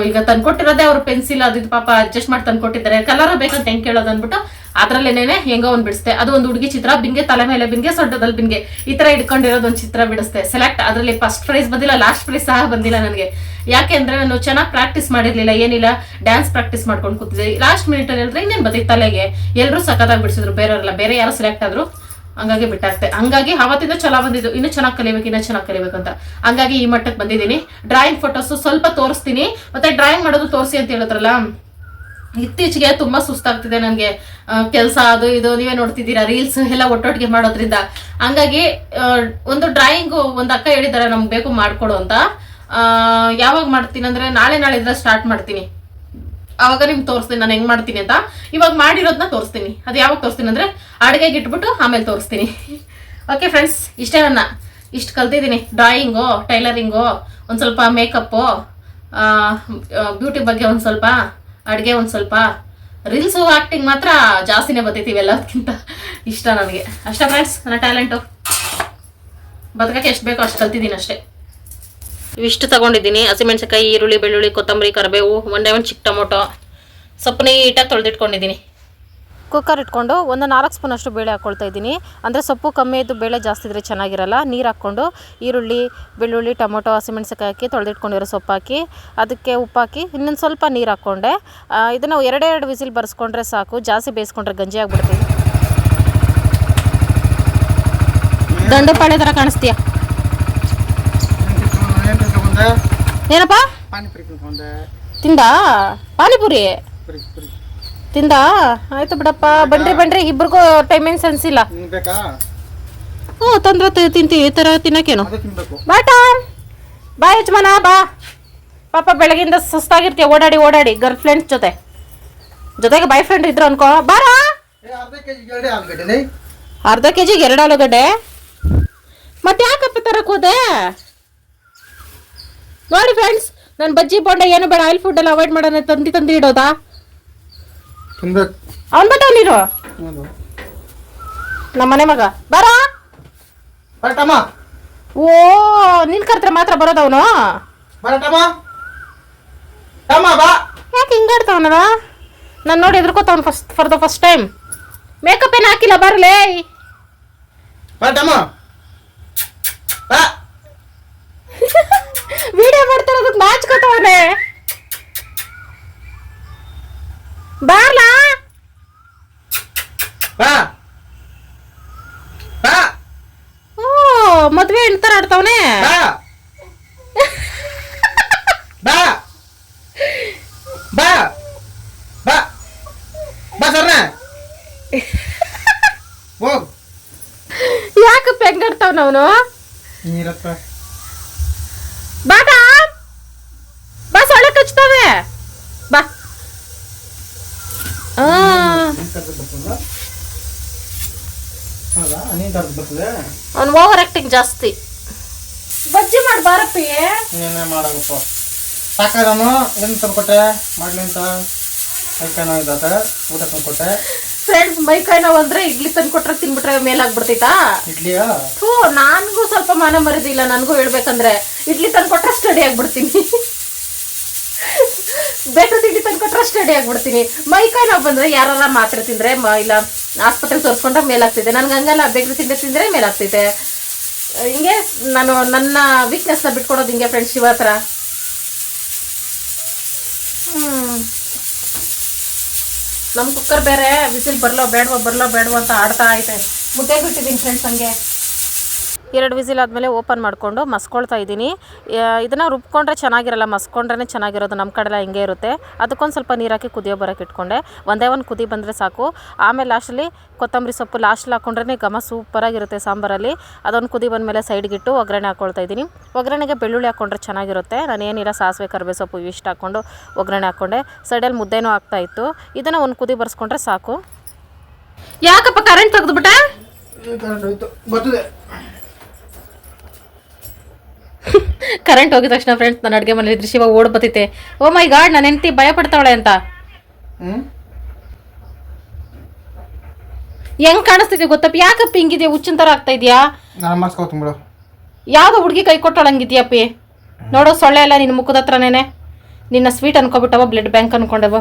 ಈಗ ತಂದ್ಕೊಟ್ಟಿರೋದೇ ಅವ್ರು ಪೆನ್ಸಿಲ್ ಅದು ಪಾಪ ಅಡ್ಜಸ್ಟ್ ಮಾಡಿ ತಂದ್ಕೊಟ್ಟಿದ್ದಾರೆ. ಕಲರ್ ಬೇಕಂತ ಹೆಂಗೆ ಕೇಳೋದು ಅಂದ್ಬಿಟ್ಟು ಅದ್ರಲ್ಲೇನೆ ಹೆಂಗೋ ಒಂದು ಬಿಡಿಸ್ತೆ. ಅದು ಒಂದು ಹುಡುಗಿ ಚಿತ್ರ, ಬಿಂಗೆ ತಲೆ ಮೇಲೆ ಬಿಂಗೆ, ಸೊಡ್ಡದಲ್ಲಿ ಬಿಂಗೆ, ಈ ತರ ಇಟ್ಕೊಂಡಿರೋದು ಒಂದು ಚಿತ್ರ ಬಿಡಿಸ್ತೆ. ಸೆಲೆಕ್ಟ್ ಅದರಲ್ಲಿ ಫಸ್ಟ್ ಪ್ರೈಸ್ ಬಂದಿಲ್ಲ, ಲಾಸ್ಟ್ ಪ್ರೈಸ್ ಸಹ ಬಂದಿಲ್ಲ ನನಗೆ. ಯಾಕೆ ಅಂದ್ರೆ ನಾನು ಚೆನ್ನಾಗಿ ಪ್ರಾಕ್ಟೀಸ್ ಮಾಡಿರ್ಲಿಲ್ಲ, ಏನಿಲ್ಲ ಡ್ಯಾನ್ಸ್ ಪ್ರಾಕ್ಟೀಸ್ ಮಾಡ್ಕೊಂಡು ಕೂತಿದ್ದೆ. ಲಾಸ್ಟ್ ಮಿನಿಟ್ ಅಲ್ಲಿ ಹೇಳಿದ್ರೆ ಇನ್ನೇನು ಬರ್ತೈತೆ ತಲೆಗೆ. ಎಲ್ಲರೂ ಸಖತ್ತಾಗಿ ಬಿಡಿಸಿದ್ರು, ಬೇರೆಯವರೆಲ್ಲ ಬೇರೆ ಯಾರು ಸೆಲೆಕ್ಟ್ ಆದ್ರು, ಹಂಗಾಗಿ ಬಿಟ್ಟಾಗ್ತೆ. ಹಂಗಾಗಿ ಅವತ್ತಿಂದ ಚಲೋ ಬಂದಿದ್ದು, ಇನ್ನೂ ಚೆನ್ನಾಗಿ ಕಲಿಬೇಕು ಅಂತ. ಹಂಗಾಗಿ ಈ ಮಟ್ಟಕ್ಕೆ ಬಂದಿದ್ದೀನಿ. ಡ್ರಾಯಿಂಗ್ ಫೋಟೋಸ್ ಸ್ವಲ್ಪ ತೋರಿಸ್ತೀನಿ, ಮತ್ತೆ ಡ್ರಾಯಿಂಗ್ ಮಾಡೋದು ತೋರಿಸಿ ಅಂತ ಹೇಳಿದ್ರಲ್ಲ. ಇತ್ತೀಚೆಗೆ ತುಂಬಾ ಸುಸ್ತಾಗ್ತಿದೆ ನನಗೆ, ಕೆಲಸ ಅದು ಇದು ನೀವೇ ನೋಡ್ತಿದ್ದೀರಾ, ರೀಲ್ಸ್ ಎಲ್ಲ ಒಟ್ಟೊಟ್ಟಿಗೆ ಮಾಡೋದ್ರಿಂದ. ಹಂಗಾಗಿ ಒಂದು ಡ್ರಾಯಿಂಗು ಒಂದು ಅಕ್ಕ ಹೇಳಿದ್ದಾರೆ ನಮ್ಗೆ ಬೇಕು ಮಾಡ್ಕೊಡು ಅಂತ. ಯಾವಾಗ ಮಾಡ್ತೀನಿ ಅಂದರೆ ನಾಳೆ ಸ್ಟಾರ್ಟ್ ಮಾಡ್ತೀನಿ. ಅವಾಗ ನಿಮ್ಗೆ ತೋರಿಸ್ತೀನಿ ನಾನು ಹೆಂಗೆ ಮಾಡ್ತೀನಿ ಅಂತ. ಇವಾಗ ಮಾಡಿರೋದನ್ನ ತೋರಿಸ್ತೀನಿ. ಅದು ಯಾವಾಗ ತೋರಿಸ್ತೀನಿ ಅಂದರೆ ಅಡುಗೆಗೆ ಇಟ್ಬಿಟ್ಟು ಆಮೇಲೆ ತೋರಿಸ್ತೀನಿ. ಓಕೆ ಫ್ರೆಂಡ್ಸ್, ಇಷ್ಟೇ ಇಷ್ಟು ಕಲ್ತಿದ್ದೀನಿ. ಡ್ರಾಯಿಂಗು, ಟೈಲರಿಂಗು, ಒಂದು ಸ್ವಲ್ಪ ಮೇಕಪ್ಪು, ಬ್ಯೂಟಿ ಬಗ್ಗೆ ಒಂದು ಸ್ವಲ್ಪ, ಅಡುಗೆ ಒಂದು ಸ್ವಲ್ಪ, ರೀಲ್ಸು, ಆ್ಯಕ್ಟಿಂಗ್ ಮಾತ್ರ ಜಾಸ್ತಿನೇ ಬರ್ತೈತೀವಿ ಎಲ್ಲದಕ್ಕಿಂತ ಇಷ್ಟ ನನಗೆ. ಅಷ್ಟೇ ಫ್ರೆಂಡ್ಸ್ ನನ್ನ ಟ್ಯಾಲೆಂಟು. ಬದುಕಕ್ಕೆ ಎಷ್ಟು ಬೇಕೋ ಅಷ್ಟು ಕಲ್ತಿದ್ದೀನಿ ಅಷ್ಟೇ. ಇವಿಷ್ಟು ತಗೊಂಡಿದ್ದೀನಿ: ಹಸಿಮೆಣಸಿನಕಾಯಿ, ಈರುಳ್ಳಿ, ಬೆಳ್ಳುಳ್ಳಿ, ಕೊತ್ತಂಬರಿ, ಕರಿಬೇವು, ಒಂದೇ ಒಂದು ಚಿಕ್ಕ ಟೊಮೊಟೊ, ಸೊಪ್ಪು ನೀಟಾಗಿ ತೊಳೆದಿಟ್ಕೊಂಡಿದ್ದೀನಿ. ಕುಕ್ಕರ್ ಇಟ್ಕೊಂಡು ಒಂದು 4 ಸ್ಪೂನ್ ಅಷ್ಟು ಬೇಳೆ ಹಾಕ್ಕೊಳ್ತಾ ಇದ್ದೀನಿ. ಅಂದರೆ ಸೊಪ್ಪು ಕಮ್ಮಿ ಇದ್ದು ಬೇಳೆ ಜಾಸ್ತಿ ಇದ್ದರೆ ಚೆನ್ನಾಗಿರಲ್ಲ. ನೀರು ಹಾಕ್ಕೊಂಡು ಈರುಳ್ಳಿ, ಬೆಳ್ಳುಳ್ಳಿ, ಟೊಮೊಟೊ, ಹಸಿಮೆಣಸಿನಕಾಯಿ ಹಾಕಿ ತೊಳೆದಿಟ್ಕೊಂಡಿರೋ ಸೊಪ್ಪು ಹಾಕಿ ಅದಕ್ಕೆ ಉಪ್ಪು ಹಾಕಿ ಇನ್ನೊಂದು ಸ್ವಲ್ಪ ನೀರು ಹಾಕ್ಕೊಂಡೆ. ಇದನ್ನು 2 ವಿಸಿಲ್ ಬರ್ಸ್ಕೊಂಡ್ರೆ ಸಾಕು. ಜಾಸ್ತಿ ಬೇಯಿಸ್ಕೊಂಡ್ರೆ ಗಂಜಿ ಆಗ್ಬಿಡ್ತೀವಿ. ದಂಡುಪಾಳೆ ಥರ ಕಾಣಿಸ್ತೀಯ. ಏನಪ್ಪ ತಿಂದ ಪಾನಿಪುರಿ ತಿಂದ? ಆಯ್ತು ಬಿಡಪ್ಪ. ಬನ್ರಿ ಇಬ್ರಿಗೂ ಟೈಮಿಂಗ್ ಸೆನ್ಸ್ ಇಲ್ಲ. ಹ್ಞೂ ತಂದ್ರೆ ತಿಂತೀವಿ. ಈ ಥರ ತಿನ್ನೋಕೇನು? ಬಾಟ ಬಾ ಯಜಮಾನ ಬಾ. ಪಾಪ ಬೆಳಗಿಂದ ಸುಸ್ತಾಗಿರ್ತೀಯ ಓಡಾಡಿ ಗರ್ಲ್ ಫ್ರೆಂಡ್ಸ್ ಜೊತೆಗೆ ಬಾಯ್ ಫ್ರೆಂಡ್ ಇದ್ರು ಅನ್ಕೋ. ಬಾರ. ಅರ್ಧ ಕೆಜಿಗೆ 2 ಆಲೂಗಡ್ಡೆ. ಮತ್ತೆ ಯಾಕಪ್ಪ ತರಕ್ ಹೋದೆ? ನೋಡಿ ಫ್ರೆಂಡ್ಸ್, ನಾನು ಬಜ್ಜಿ ಬೋಂಡ ಏನು ಬೇಡ, ಆಯಿಲ್ ಫುಡ್ ಎಲ್ಲ ಅವಾಯ್ಡ್ ಮಾಡೋಣ. ತಂದು ಇಡೋದಾ? ಅವನ್ ಬಟ್ಟ ನೀರು ನಮ್ಮ ಮನೆ ಮಗ ಬರ. ಓ ನಿನ್ ಕರ್ತ್ರ ಮಾತ್ರ ಬರೋದವನು. ಯಾಕೆ ಹಿಂಗಾಡ್ತಾವನದ? ನಾನು ನೋಡಿ ಎದ್ರಕೋತಾವನು for the first time. Makeup ಏನು ಹಾಕಿಲ್ಲ, ಬರಲೇ. ವಿಡಿಯೋ ಮಾಡ್ತಾರೋದಕ್ಕೆ ನಾಚ್ಕೋತಾವನೆ. ಬಾರ್ಲಾ. ಓ ಮದ್ವೆ ಎಂತರ ಆಡ್ತಾವನೆ. ಯಾಕಪ್ಪ ಹೆಂಗಾಡ್ತಾವನ ಅವನು? ಬಾಟ ಬಾ, ಸೊಳ್ಳೆ ಕಚ್ತವೆ ಬಾ. ಅವ್ನು ಓವರ್ ಆಕ್ಟಿಂಗ್ ಜಾಸ್ತಿ. ಬಜ್ಜಿ ಮಾಡಿ ಬಾರಪ್ಪಿ. ಮಾಡಪ್ಪ ಸಾಕಾನು ಏನು ತಂದ್ಕೊಟ್ಟೆ ಮಾಡ್ಲಿ ಅಂತ. ಮೈಕಾಯಿ ನೋವು ಇದ್ದಾತ, ಊಟ ತಂದ್ಕೊಟ್ಟೆ. ಫ್ರೆಂಡ್ಸ್, ಮೈಕಾಯಿ ನೋವು ಅಂದ್ರೆ ಇಡ್ಲಿ ತಂದ್ಕೊಟ್ರೆ ತಿನ್ಬಿಟ್ರೆ ಮೇಲಾಗ್ಬಿಡ್ತೈತಾ ಇಡ್ಲಿಯಾ? ಹ್ಞೂ, ನನಗೂ ಸ್ವಲ್ಪ ಮಾನ ಮರಿದಿಲ್ಲ. ನನಗೂ ಹೇಳ್ಬೇಕಂದ್ರೆ ಇಡ್ಲಿ ತಂದ್ಕೊಟ್ರೆ ಸ್ಟಡಿ ಆಗ್ಬಿಡ್ತೀನಿ. ಬೇಕ್ರಿ ತಿಂಡಿ ತಂದ್ಕೊಟ್ರೆ ಸ್ಟಡಿ ಆಗ್ಬಿಡ್ತೀನಿ. ಮೈಕಾಯಿ ನೋವು ಬಂದ್ರೆ ಯಾರ ಮಾತ್ರೆ ತಿಂದ್ರೆ ಇಲ್ಲ ಆಸ್ಪತ್ರೆಗೆ ತೋರಿಸ್ಕೊಂಡ್ರೆ ಮೇಲಾಗ್ತೈತೆ. ನನ್ಗೆ ಹಂಗಲ್ಲ, ಬೇಕ್ರಿ ತಿಂಡಿ ತಿಂದ್ರೆ ಮೇಲಾಗ್ತೈತೆ. ಹಿಂಗೆ ನಾನು ನನ್ನ ವೀಕ್ನೆಸ್ನ ಬಿಟ್ಕೊಡೋದು ಹಿಂಗೆ ಫ್ರೆಂಡ್ಸ್. ಶಿವ ಹತ್ರ ನಮ್ಮ ಕುಕ್ಕರ್ ಬೇರೆ ವಿಸಿಲ್ ಬರಲೋ ಬೇಡವೋ ಅಂತ ಆಡ್ತಾ ಐತೆ. ಮುದ್ದೆ ಬಿಟ್ಟಿದ್ದೀನಿ ಫ್ರೆಂಡ್ಸ್. ಹಂಗೆ 2 ವಿಸಿಲ್ ಆದಮೇಲೆ ಓಪನ್ ಮಾಡಿಕೊಂಡು ಮಸ್ಕೊಳ್ತಾ ಇದ್ದೀನಿ. ಇದನ್ನು ರುಬ್ಕೊಂಡ್ರೆ ಚೆನ್ನಾಗಿರಲ್ಲ, ಮಸ್ಕೊಂಡ್ರೆ ಚೆನ್ನಾಗಿರೋದು. ನಮ್ಮ ಕಡೆಲ್ಲ ಹಿಂಗೆ ಇರುತ್ತೆ. ಅದಕ್ಕೊಂದು ಸ್ವಲ್ಪ ನೀರು ಹಾಕಿ ಕುದಿಯೋ ಬರೋಕ್ಕೆ ಇಟ್ಕೊಂಡೆ. ಒಂದೇ ಒಂದು ಕುದಿ ಬಂದರೆ ಸಾಕು. ಆಮೇಲೆ ಲಾಸ್ಟಲ್ಲಿ ಕೊತ್ತಂಬರಿ ಸೊಪ್ಪು ಲಾಸ್ಟಲ್ಲಿ ಹಾಕ್ಕೊಂಡ್ರೆ ಘಮ ಸೂಪರಾಗಿರುತ್ತೆ ಸಾಂಬಾರಲ್ಲಿ. ಅದೊಂದು ಕುದಿ ಬಂದಮೇಲೆ ಸೈಡ್ಗಿಟ್ಟು ಒಗ್ಗರಣೆ ಹಾಕ್ಕೊಳ್ತಾ ಇದ್ದೀನಿ. ಒಗ್ಗರಣೆಗೆ ಬೆಳ್ಳುಳ್ಳಿ ಹಾಕ್ಕೊಂಡ್ರೆ ಚೆನ್ನಾಗಿರುತ್ತೆ. ನಾನೇನಿಲ್ಲ, ಸಾಸಿವೆ ಕರಿಬೇವು ಸೊಪ್ಪು ಇಷ್ಟು ಹಾಕ್ಕೊಂಡು ಒಗ್ಗರಣೆ ಹಾಕ್ಕೊಂಡೆ. ಸೈಡಲ್ಲಿ ಮುದ್ದೆನೂ ಆಗ್ತಾಯಿತ್ತು. ಇದನ್ನು ಒಂದು ಕುದಿ ಬರ್ಸ್ಕೊಂಡ್ರೆ ಸಾಕು. ಯಾಕಪ್ಪ ಕರೆಂಟ್ ತೆಗೆದುಬಿಟ್ಟೆ? ಕರೆಂಟ್ ಹೋಗಿದ ತಕ್ಷಣ ಫ್ರೆಂಡ್ಸ್ ನಾನು ಅಡುಗೆ ಮನೇಲಿ ಇದ್ರೆ ಶಿವ ಓಡ್ ಬತ್ತೈತೆ. ಓ ಮೈ ಗಾಡ್, ನನ್ನ ಹೆಂಡತಿ ಭಯ ಪಡ್ತಾವಳೆ ಅಂತ. ಹೆಂಗ್ ಕಾಣಿಸ್ತೈತಿ ಗೊತ್ತಪ್ಪ? ಯಾಕಪ್ಪ ಹಿಂಗಿದ್ಯಾ? ಹುಚ್ಚಿನ ಥರ ಆಗ್ತಾ ಇದೆಯಾ? ಯಾವುದೋ ಹುಡುಗಿ ಕೈ ಕೊಟ್ಟೋಳಂಗಿದ್ಯಪ್ಪಿ. ನೋಡೋ ಸೊಳ್ಳೆ ಎಲ್ಲ ನಿನ್ನ ಮುಖದ ಹತ್ರನೇನೆ. ನಿನ್ನ ಸ್ವೀಟ್ ಅನ್ಕೊಬಿಟ್ಟವ, ಬ್ಲಡ್ ಬ್ಯಾಂಕ್ ಅನ್ಕೊಂಡವ.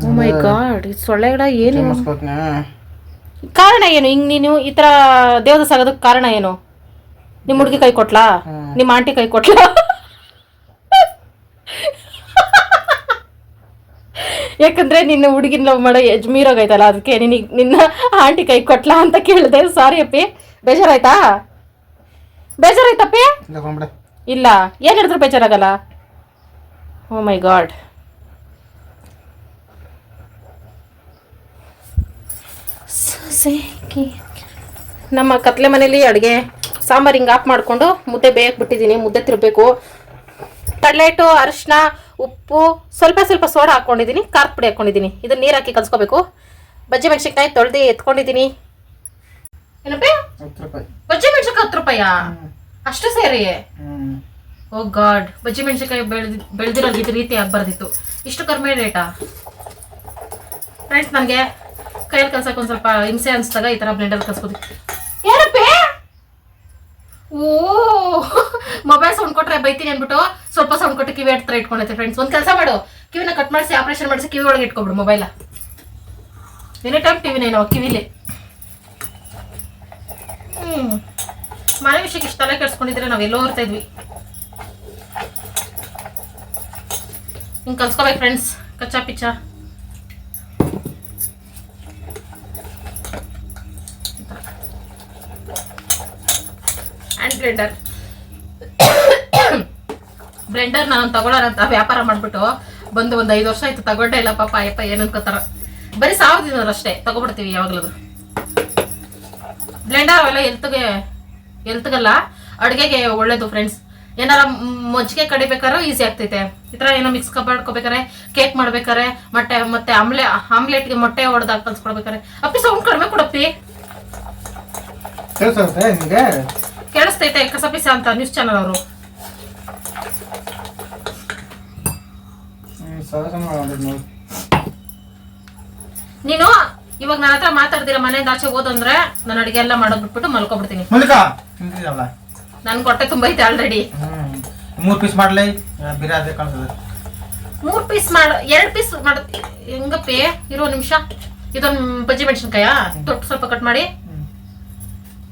ಓ ಮೈ ಗಾಡ್, ಈ ಸೊಳ್ಳೆಗಳ ಏನು ಕಾರಣ? ಏನು ಹಿಂಗೆ ನೀನು ಈ ಥರ ದೇವದ ಸಾಗೋದಕ್ಕೆ ಕಾರಣ ಏನು? ನಿಮ್ಮ ಹುಡುಗಿ ಕೈ ಕೊಟ್ಲಾ? ನಿಮ್ಮ ಆಂಟಿ ಕೈ ಕೊಟ್ಲಾ? ಯಾಕಂದ್ರೆ ನಿನ್ನ ಹುಡುಗಿನ ಲವ್ ಮಾಡೋ ಯಜ್ಮೀರೋಗೈತಲ್ಲ, ಅದಕ್ಕೆ ನಿನ್ನ ಆಂಟಿ ಕೈ ಕೊಟ್ಲಾ ಅಂತ ಕೇಳಿದೆ. ಸಾರಿ ಅಪ್ಪಿ, ಬೇಜಾರಾಯ್ತಪ್ಪಿ? ಇಲ್ಲ, ಏನು ಹೇಳಿದ್ರು ಬೇಜಾರಾಗಲ್ಲ. ಓ ಮೈ ಗಾಡ್. ನಮ್ಮ ಕತ್ಲೆ ಮನೇಲಿ ಅಡುಗೆ ಸಾಂಬಾರು ಹಿಂಗೆ ಆಫ್ ಮಾಡಿಕೊಂಡು ಮುದ್ದೆ ಬೇಯಕ್ಕೆ ಬಿಟ್ಟಿದ್ದೀನಿ. ಮುದ್ದೆ ತಿರ್ಬೇಕು. ಕಡಲೆಟ್ಟು, ಅರಿಶಿನ, ಉಪ್ಪು, ಸ್ವಲ್ಪ ಸ್ವಲ್ಪ ಸೋಡಾ ಹಾಕೊಂಡಿದ್ದೀನಿ, ಖಾರದ ಪುಡಿ ಹಾಕೊಂಡಿದ್ದೀನಿ. ಇದನ್ನ ನೀರು ಹಾಕಿ ಕಲ್ಸ್ಕೋಬೇಕು. ಬಜ್ಜಿ ಮೆಣಸಿನ್ಕಾಯಿ ತೊಳೆದು ಎತ್ಕೊಂಡಿದ್ದೀನಿ. ಏನಪ್ಪ 10 ರೂಪಾಯಿ ಬಜ್ಜಿ ಮೆಣಸಿನ್ಕಾಯಿ 10 ರೂಪಾಯಾ? ಅಷ್ಟು ಸೇರಿ? ಓ ಗಾಡ್, ಬಜ್ಜಿ ಮೆಣಸಿನ್ಕಾಯಿ ಬೆಳೆದಿರೋದು ಇದು ರೀತಿ ಆಗ್ಬಾರ್ದಿತ್ತು. ಇಷ್ಟು ಕಡಿಮೆ ರೇಟಾ? ಫ್ರೆಂಡ್ಸ್, ನನಗೆ ಕೈಯಲ್ಲಿ ಕಲ್ಸಕ್ಕೆ ಒಂದು ಸ್ವಲ್ಪ ಹಿಂಸೆ ಅನಿಸಿದಾಗ ಈ ಥರ ಬ್ಲೆಂಡರ್ ಕಲ್ಸ್ಕೋದು. ಏನಪ್ಪೇ? ಓ ಮೊಬೈಲ್ ಸೌಂಡ್ ಕೊಟ್ರೆ ಬೈತೀನಿ ಅಂದ್ಬಿಟ್ಟು ಸ್ವಲ್ಪ ಸೌಂಡ್ ಕೊಟ್ಟು ಕಿವಿ ಹತ್ರ ಇಟ್ಕೊಂಡೈತೆ. ಫ್ರೆಂಡ್ಸ್, ಒಂದು ಕೆಲಸ ಮಾಡು, ಕಿವಿನ ಕಟ್ ಮಾಡಿಸಿ ಆಪರೇಷನ್ ಮಾಡಿಸಿ ಕಿವಿ ಒಳಗೆ ಇಟ್ಕೊಬಿಡು ಮೊಬೈಲ. ಎನಿ ಟೈಮ್ ಟಿವಿನೇ ನಾವು ಕಿವಿಲಿ. ಮನೆ ವಿಷಯಕ್ಕೆ ಇಷ್ಟು ತಲೆ ಕೆಡ್ಸ್ಕೊಂಡಿದ್ರೆ ನಾವು ಎಲ್ಲೋ ಇರ್ತಾ ಇದ್ವಿ. ಹಿಂಗೆ ಕಲ್ಸ್ಕೋಬೇಕು ಫ್ರೆಂಡ್ಸ್, ಕಚ್ಚಾ ಪಿಚ್ಚ. ಹ್ಯಾಂಡ್ ಬ್ಲೆಂಡರ್ ನಾನು ತಗೊಳ್ಳೋಣ ಅಂತ ವ್ಯಾಪಾರ ಮಾಡ್ಬಿಟ್ಟು ಬಂದು ಒಂದು 5 ವರ್ಷ ಆಯ್ತು, ತಗೊಂಡೇ ಇಲ್ಲ ಪಾಪ. ಅಯ್ಯಪ್ಪ ಏನು ಅನ್ಕೋತಾರ, ಬರೀ 1000 ದಿನ ಅಷ್ಟೇ ತಗೊಬಿಡ್ತೀವಿ ಯಾವಾಗಲೂ. ಬ್ಲೆಂಡರ್ ಅವೆಲ್ಲ ಎಲ್ತಗಲ್ಲ, ಅಡುಗೆಗೆ ಒಳ್ಳೇದು ಫ್ರೆಂಡ್ಸ್. ಏನಾರ ಮಜ್ಜಿಗೆ ಕಡಿಬೇಕಾದ್ರೆ ಈಸಿ ಆಗ್ತೈತೆ. ಈ ಥರ ಏನೋ ಮಿಕ್ಸ್ ಮಾಡ್ಕೋಬೇಕಾರೆ, ಕೇಕ್ ಮಾಡ್ಬೇಕಾರೆ, ಮತ್ತೆ ಆಮ್ಲೆಟ್ಗೆ ಮೊಟ್ಟೆ ಹೊಡೆದಾಗ ಕಲ್ಸ್ಕೊಡ್ಬೇಕಾರೆ. ಅಪ್ಪಿ ಸೌಂಡ್ ಕಡಿಮೆ ಕೊಡಪ್ಪಿ. ಕೇಳಿಸ್ತೈತೆ ಕಸಪಿಸ ಅಂತ ನ್ಯೂಸ್ ಚಾನಲ್ ಅವರು. ನೀನು ಇವಾಗ ನನ್ನ ಹತ್ರ ಮಾತಾಡ್ದಿರ ಮನೆಯಿಂದ ಆಚೆ ಹೋದಂದ್ರೆ ನಾನು ಅಡಿಗೆ ಎಲ್ಲ ಮಾಡೋದ್ ಬಿಟ್ಬಿಟ್ಟು ಮಲ್ಕೊಬಿಡ್ತೀನಿ. ನನ್ ಹೊಟ್ಟೆ ತುಂಬೈತೆ ಆಲ್ರೆಡಿ. 3 ಪೀಸ್ ಮಾಡ್ಲೈ, 3 ಪೀಸ್ ಮಾಡ 2 ಪೀಸ್ ಮಾಡ ಹೆಂಗಪ್ಪಿ? ಇರೋ ನಿಮಿಷ, ಇದೊಂದು ಬಜ್ಜಿ ಮೆಣಸಿನ್ಕಾಯ ತೊಟ್ಟು ಸ್ವಲ್ಪ ಕಟ್ ಮಾಡಿ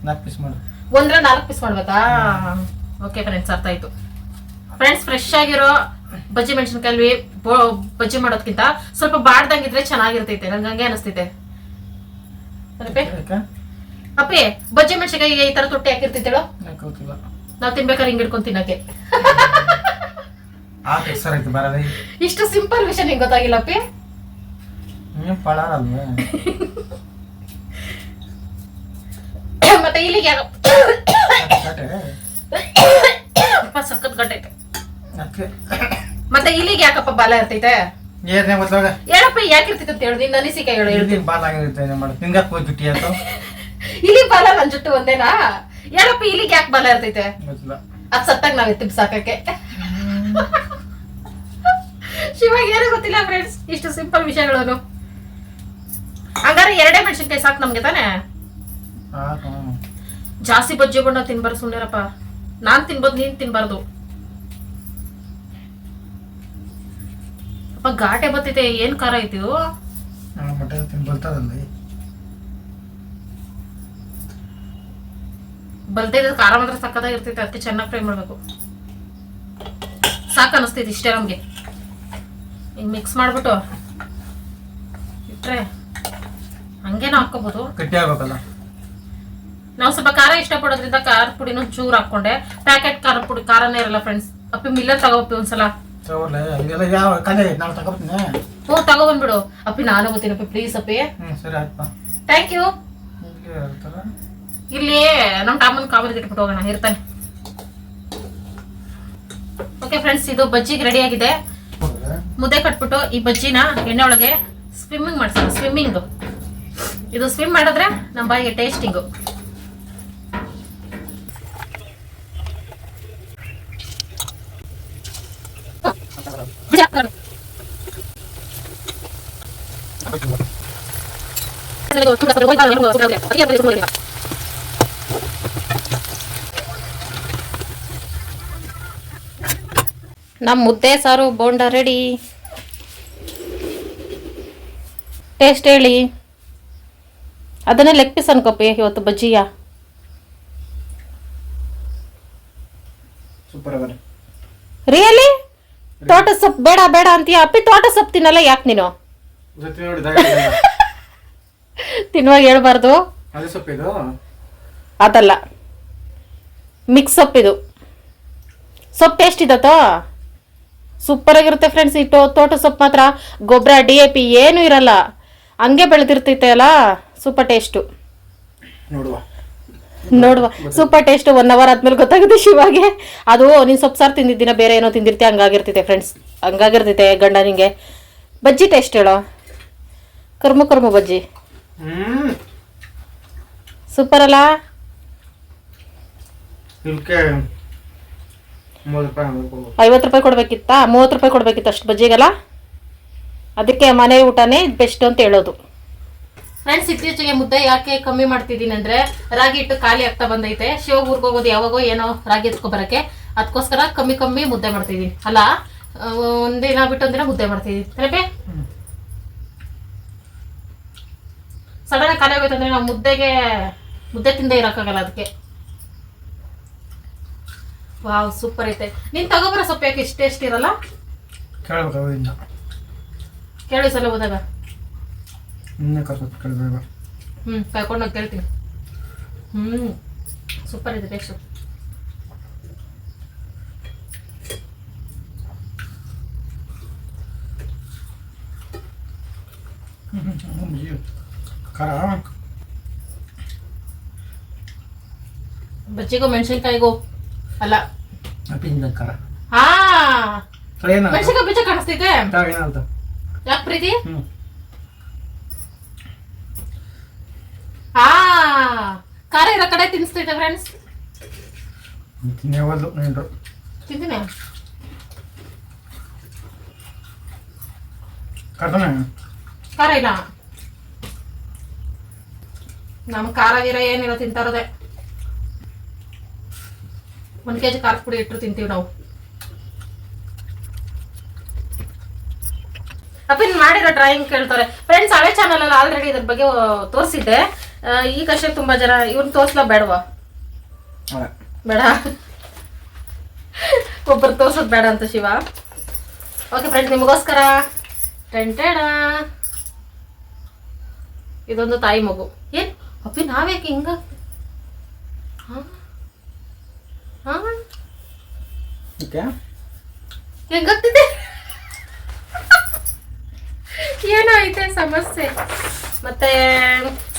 4 ಪೀಸ್ ಮಾಡು. 4 ಪೀಸ್ ಮಾಡ್ಬೇಕಾ? ಓಕೆ ಫ್ರೆಂಡ್ಸ್, ಅರ್ಥ ಆಯ್ತು. ಫ್ರೆಂಡ್ಸ್, ಫ್ರೆಶ್ ಆಗಿರೋ ಬಜ್ಜಿ ಮೆಣಸಿನ್ಕಾಯಿ ಬಜ್ಜಿ ಮಾಡೋದ್ಕಿಂತ ಸ್ವಲ್ಪ ಬಾಡ್ದಂಗಿದ್ರೆ ಚೆನ್ನಾಗಿರ್ತೈತೆ. ನಂಗೆ ಹಂಗೆ ಅನಿಸ್ತೈತೆ. ಅಪ್ಪಿ, ಬಜ್ಜಿ ಮೆಣಸಿನ್ಕಾಯಿ ಈ ತರ ತೊಟ್ಟಿ ಹಾಕಿರ್ತೈತೇಳೋ, ನಾವ್ ತಿನ್ಬೇಕಾದ್ರೆ ಹಿಂಗ್ ಹಿಡ್ಕೊಂಡ್ ತಿನ್ನಕ್ಕೆ. ಇಷ್ಟು ಸಿಂಪಲ್ ವಿಷಯ ನಿಂಗೆ ಗೊತ್ತಾಗಿಲ್ಲ ಅಪ್ಪಿ? ಮತ್ತೆ ಇಲ್ಲಿಗೆ ಸಖತ್ ಗಟ್ಟೈತೆ. ಮತ್ತೆ ಇಲ್ಲಿಗೆ ಯಾಕಪ್ಪ ಬಾಲ ಇರ್ತೈತೆ? ಹೇಳಪ್ಪ, ಯಾಕಿರ್ತೈತೆ ಅಂತ ಹೇಳಿ ನಿನ್ನ ಅನಿಸಿಕೆ ಹೇಳು. ಇಲ್ಲಿ ಬಾಲ ನನ್ ಜುಟ್ಟು ಒಂದೇನಾ? ಹೇಳಪ್ಪ, ಇಲ್ಲಿಗೆ ಯಾಕೆ ಬಾಲ ಇರ್ತೈತೆ? ಅದ್ ಸತ್ತಾಗ ನಾವ್ ಎತ್ತಿ ಸಾಕಕ್ಕೆ. ಶಿವಾಗ ಏನೂ ಗೊತ್ತಿಲ್ಲ ಫ್ರೆಂಡ್ಸ್, ಇಷ್ಟು ಸಿಂಪಲ್ ವಿಷಯಗಳನ್ನು. ಹಂಗಾರೆ 2 ಮೆಣಸಿನ್ಕಾಯಿ ಸಾಕು ನಮ್ಗೆ ತಾನೆ? ಜಾಸ್ತಿ ಬಜ್ಜಿ ಬಣ್ಣ ತಿನ್ಬಾರ್ದು ಸುಮ್ಮನೆರಪ್ಪ. ನಾನ್ ತಿನ್ಬೋದು, ನೀನ್ ತಿನ್ಬಾರ್ದು. ಅಪ್ಪ ಘಾಟೆ ಬರ್ತೈತೆ. ಏನ್ ಖಾರ ಐತಿ? ಬಲ್ತೈದ ಖಾರ ಮಾತ್ರ ಸಕ್ಕತ್ತಾಗಿ ಇರ್ತೈತೆ. ಅದಕ್ಕೆ ಚೆನ್ನಾಗಿ ಫ್ರೈ ಮಾಡ್ಬೇಕು. ಸಾಕು ಅನಿಸ್ತೈತಿ ಇಷ್ಟೇ ನಮ್ಗೆ. ಹಿಂಗ್ ಮಿಕ್ಸ್ ಮಾಡ್ಬಿಟ್ಟು ಇಟ್ರೆ ಹಂಗೇನೋ ಹಾಕೋಬಹುದು. ಗಟ್ಟಿ ಆಗ್ಬೇಕಲ್ಲ. ನಾವು ಸ್ವಲ್ಪ ಖಾರ ಇಷ್ಟಪಡೋದ್ರಿಂದ ಖಾರದ ಪುಡಿನೂ ಚೂರು ಹಾಕೊಂಡೆ. ಪ್ಯಾಕೆಟ್ ಖಾರದ ಪುಡಿ ಖಾರನೇ ಇರಲ್ಲ ಫ್ರೆಂಡ್ಸ್. ಅಪ್ಪಿ ಮಿಲ್ಲರ್ ತಗೋಪ್ಪಿ ಒಂದ್ಸಲ. ತಗೋಬಂದ್ಬಿಡು ಅಪ್ಪಿ. ನಾನು ಹೋಗ್ತೀನಿ ಅಪ್ಪಿ, ಪ್ಲೀಸ್ ಅಪ್ಪಿ. Thank you. ಇಲ್ಲಿ ನಮ್ ಟಾಮನ್ ಕಾವಲಿಗೆ ಇಟ್ಬಿಟ್ಟು ಹೋಗೋಣ, ಇರ್ತಾನೆ. ಓಕೆ ಫ್ರೆಂಡ್ಸ್, ಇದು ಬಜ್ಜಿಗೆ ರೆಡಿ ಆಗಿದೆ. ಮುದ್ದೆ ಕಟ್ಬಿಟ್ಟು ಈ ಬಜ್ಜಿನ ಎಣ್ಣೆ ಒಳಗೆ ಸ್ವಿಮ್ಮಿಂಗ್ ಮಾಡ್ಸೋಣ. ಸ್ವಿಮ್ಮಿಂಗ್ ಇದು ಸ್ವಿಮ್ ಮಾಡಿದ್ರೆ ನಮ್ಮ ಬಾಯಿಗೆ ಟೇಸ್ಟಿಂಗು. ನಮ್ಮ ಮುದ್ದೆ ಸಾರು ಬೋಂಡ ರೆಡಿ. ಟೇಸ್ಟ್ ಹೇಳಿ. ಅದನ್ನೇ ಲೆಗ್ ಪೀಸ್ ಅನ್ಕೋಪಿ ಇವತ್ತು ಬಜ್ಜಿಯ. ರಿಯಲಿ? ತೋಟ ಸೊಪ್ಪು ಬೇಡ ಬೇಡ ಅಂತೀಯ ಅಪ್ಪಿ? ತೋಟ ಸೊಪ್ಪು ತಿನ್ನಲ್ಲ ಯಾಕೆ ನೀನು? ತಿನ್ನುವಾಗ ಹೇಳ್ಬಾರ್ದು. ಅದಲ್ಲ, ಮಿಕ್ಸ್ ಸೊಪ್ಪಿದು. ಸೊಪ್ಪು ಟೇಸ್ಟ್ ಇದತ್ತೋ ಸೂಪರ್ ಆಗಿರುತ್ತೆ ಫ್ರೆಂಡ್ಸ್. ಈ ತೋಟ ಸೊಪ್ಪು ಮಾತ್ರ ಗೊಬ್ಬರ DAP ಏನೂ ಇರಲ್ಲ, ಹಂಗೆ ಬೆಳೆದಿರ್ತೈತೆ ಅಲ್ಲ, ಸೂಪರ್ ಟೇಸ್ಟು. ನೋಡುವ ನೋಡುವ ಸೂಪರ್ ಟೇಸ್ಟ್ 1 ಅವರ್ ಆದ್ಮೇಲೆ ಗೊತ್ತಾಗುತ್ತೆ ಶಿವಾಗೆ. ಅದು ನೀನ್ ಸೊಪ್ಪು ಸಾರು ತಿಂದಿದ್ದಿನ ಬೇರೆ ಏನೋ ತಿಂದಿರ್ತಿ ಹಂಗಾಗಿರ್ತೈತೆ ಫ್ರೆಂಡ್ಸ್, ಹಂಗಾಗಿರ್ತೈತೆ ಗಂಡ ನಿಂಗೆ. ಬಜ್ಜಿ ಟೇಸ್ಟ್ ಹೇಳೋ, ಕರ್ಮ ಬಜ್ಜಿ ಸೂಪರ್ ಅಲ್ಲ. ಇದಕ್ಕೆ 50 ರೂಪಾಯಿ ಕೊಡ್ಬೇಕಿತ್ತಾ, 30 ರೂಪಾಯಿ ಕೊಡ್ಬೇಕಿತ್ತು ಅಷ್ಟು ಬಜ್ಜಿಗಲ್ಲ. ಅದಕ್ಕೆ ಮನೆ ಊಟನೇ ಬೆಸ್ಟ್ ಅಂತ ಹೇಳೋದು. ಫ್ರೆಂಡ್ಸ್, ಇತ್ತೀಚೆಗೆ ಮುದ್ದೆ ಯಾಕೆ ಕಮ್ಮಿ ಮಾಡ್ತಿದ್ದೀನಿ ಅಂದ್ರೆ ರಾಗಿ ಹಿಟ್ಟು ಖಾಲಿ ಆಗ್ತಾ ಬಂದೈತೆ. ಶಿವ ಊರ್ಗ್ ಹೋಗೋದು ಯಾವಾಗೋ ಏನೋ ರಾಗಿ ಎತ್ಕೊ ಬರಕ್ಕೆ, ಅದಕ್ಕೋಸ್ಕರ ಕಮ್ಮಿ ಮುದ್ದೆ ಮಾಡ್ತಿದ್ದೀನಿ. ಅಲ್ಲ ಒಂದಿನ ಬಿಟ್ಟು ಒಂದಿನ ಮುದ್ದೆ ಮಾಡ್ತಿದ್ದೀನಿ. ಸರಿಪೇ ಸಡನ್ ಖಾಲಿ ಆಗೋಯ್ತು ಅಂದ್ರೆ ನಾವು ಮುದ್ದೆ ತಿಂದೇ ಇರೋಕ್ಕಾಗಲ್ಲ. ಅದಕ್ಕೆ ವಾವ್ ಸೂಪರ್ ಐತೆ. ನೀನ್ ತಗೋಬರೋ ಸೊಪ್ಪು ಯಾಕೆ ಇಷ್ಟ ಇರಲ್ಲ ಕೇಳಿ ಸಲ ಹೋದಾಗ. ಕಾಯ್ಕೊಂಡೋಗಿ ಕೇಳ್ತೀನಿ. ಸೂಪರ್ ಇದೆ ಟೇಸ್ಟ್. ಬಜ್ಜಿಗೂ ಮೆಣಸಿನ್ಕಾಯಿಗೂ ಅಲ್ಲ, ಹಾ ಮೆಣಸಿನ್ಕಾಯಿ ಬೀಜ ಕಾಣಿಸ್ತೈತೆ. ಯಾಕೆ ಪ್ರೀತಿ? ಹಾ ಖಾರ ಇರೋ ಕಡೆ ತಿನ್ನಿಸ್ತೈತೆ ಫ್ರೆಂಡ್ಸ್. ತಿಂತೀನಿ ಖಾರ ಇಲ್ಲ. ನಮ್ ಖಾರ ಗೀರ ಏನಿಲ್ಲ ತಿಂತಾರದೆ. 1 kg ಖಾರದ ಪುಡಿ ಇಟ್ಟರು ತಿಂತೀವಿ ನಾವು. ಅಪ್ಪಿನ್ ಮಾಡಿರೋ ಡ್ರಾಯಿಂಗ್ ಕೇಳ್ತಾರೆ ಫ್ರೆಂಡ್ಸ್. ಹಳೆ ಚಾನಲ್ ಅಲ್ಲಿ ಆಲ್ರೆಡಿ ಇದ್ರ ಬಗ್ಗೆ ತೋರಿಸಿದ್ದೆ. ಈಗಷ್ಟೇ ತುಂಬಾ ಜನ ಇವ್ರನ್ನ ತೋರ್ಸ್ಲಾ ಬೇಡವಾ? ಬೇಡ, ಒಬ್ಬರು ತೋರ್ಸೋದ್ ಬೇಡ ಅಂತ ಶಿವ. ಓಕೆ ಫ್ರೆಂಡ್ಸ್, ನಿಮಗೋಸ್ಕರ ಟೆಂಟೇಡ ಇದೊಂದು ತಾಯಿ ಮಗು. ಏನ್ ಅಪ್ಪಿ ನಾವ್ಯಾಕೆ ಹಿಂಗ ಹೆಂಗಾಗ್ತಿದೆ? ಏನೋ ಐತೆ ಸಮಸ್ಯೆ. ಮತ್ತೆ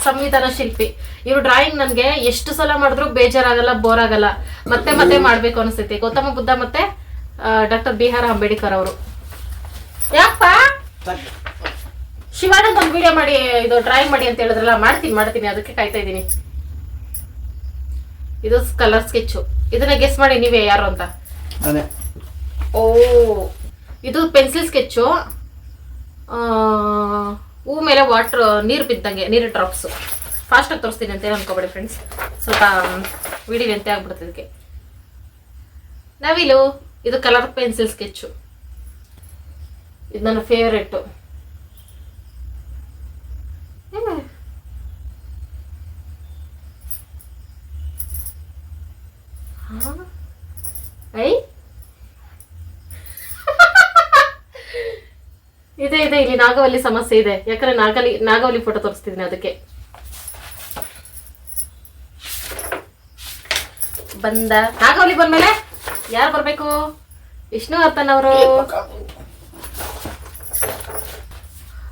ಸಂವಿಧಾನ ಶಿಲ್ಪಿ ಇವ್ರು ಡ್ರಾಯಿಂಗ್ ನನ್ಗೆ ಎಷ್ಟು ಸಲ ಮಾಡಿದ್ರು ಬೇಜಾರಾಗಲ್ಲ, ಬೋರ್ ಆಗಲ್ಲ. ಮತ್ತೆ ಮಾಡ್ಬೇಕು ಅನಿಸ್ತೈತಿ. ಗೌತಮ ಬುದ್ಧ ಮತ್ತೆ ಡಾಕ್ಟರ್ BR ಅಂಬೇಡ್ಕರ್ ಅವರು. ಯಾಕಪ್ಪ ಶಿವಾನಂದ್ ಒಂದು ವಿಡಿಯೋ ಮಾಡಿ ಇದು ಡ್ರಾಯಿಂಗ್ ಮಾಡಿ ಅಂತ ಹೇಳಿದ್ರಲ್ಲ, ಮಾಡ್ತೀನಿ. ಅದಕ್ಕೆ ಕಾಯ್ತಾ ಇದ್ದೀನಿ. ಇದು ಕಲರ್ ಸ್ಕೆಚ್ಚು. ಇದನ್ನ ಗೆಸ್ ಮಾಡಿ ನೀವೇ ಯಾರು ಅಂತ. ಓ ಇದು ಪೆನ್ಸಿಲ್ ಸ್ಕೆಚ್ಚು. ಹೂ ಮೇಲೆ ವಾಟರ್ ನೀರು ಬಿದ್ದಂಗೆ, ನೀರು ಡ್ರಾಪ್ಸ್. ಫಾಸ್ಟಾಗಿ ತೋರಿಸ್ತೀನಿ ಅಂತ ಅನ್ಕೋಬೇಡಿ ಫ್ರೆಂಡ್ಸ್, ಸ್ವಲ್ಪ ವಿಡಿಯೋ ಎಂತೆ ಆಗ್ಬಿಡುತ್ತೆ ಇದಕ್ಕೆ. ನವಿಲು ಇದು ಕಲರ್ ಪೆನ್ಸಿಲ್ ಸ್ಕೆಚ್ಚು. ಇದು ನನ್ನ ಫೇವ್ರೇಟು. ಐ ಇದೆ ಇಲ್ಲಿ ನಾಗವಲ್ಲಿ ಸಮಸ್ಯೆ ಇದೆ. ಯಾಕಂದ್ರೆ ನಾಗವಲ್ಲಿ ಫೋಟೋ ತೋರಿಸ್ತಿದ್ದೀನಿ ಅದಕ್ಕೆ. ನಾಗವಲ್ಲಿ ಬಂದ್ಮೇಲೆ ಯಾರು ಬರ್ಬೇಕು? ವಿಷ್ಣುವರ್ಧನ್ ಅವರು.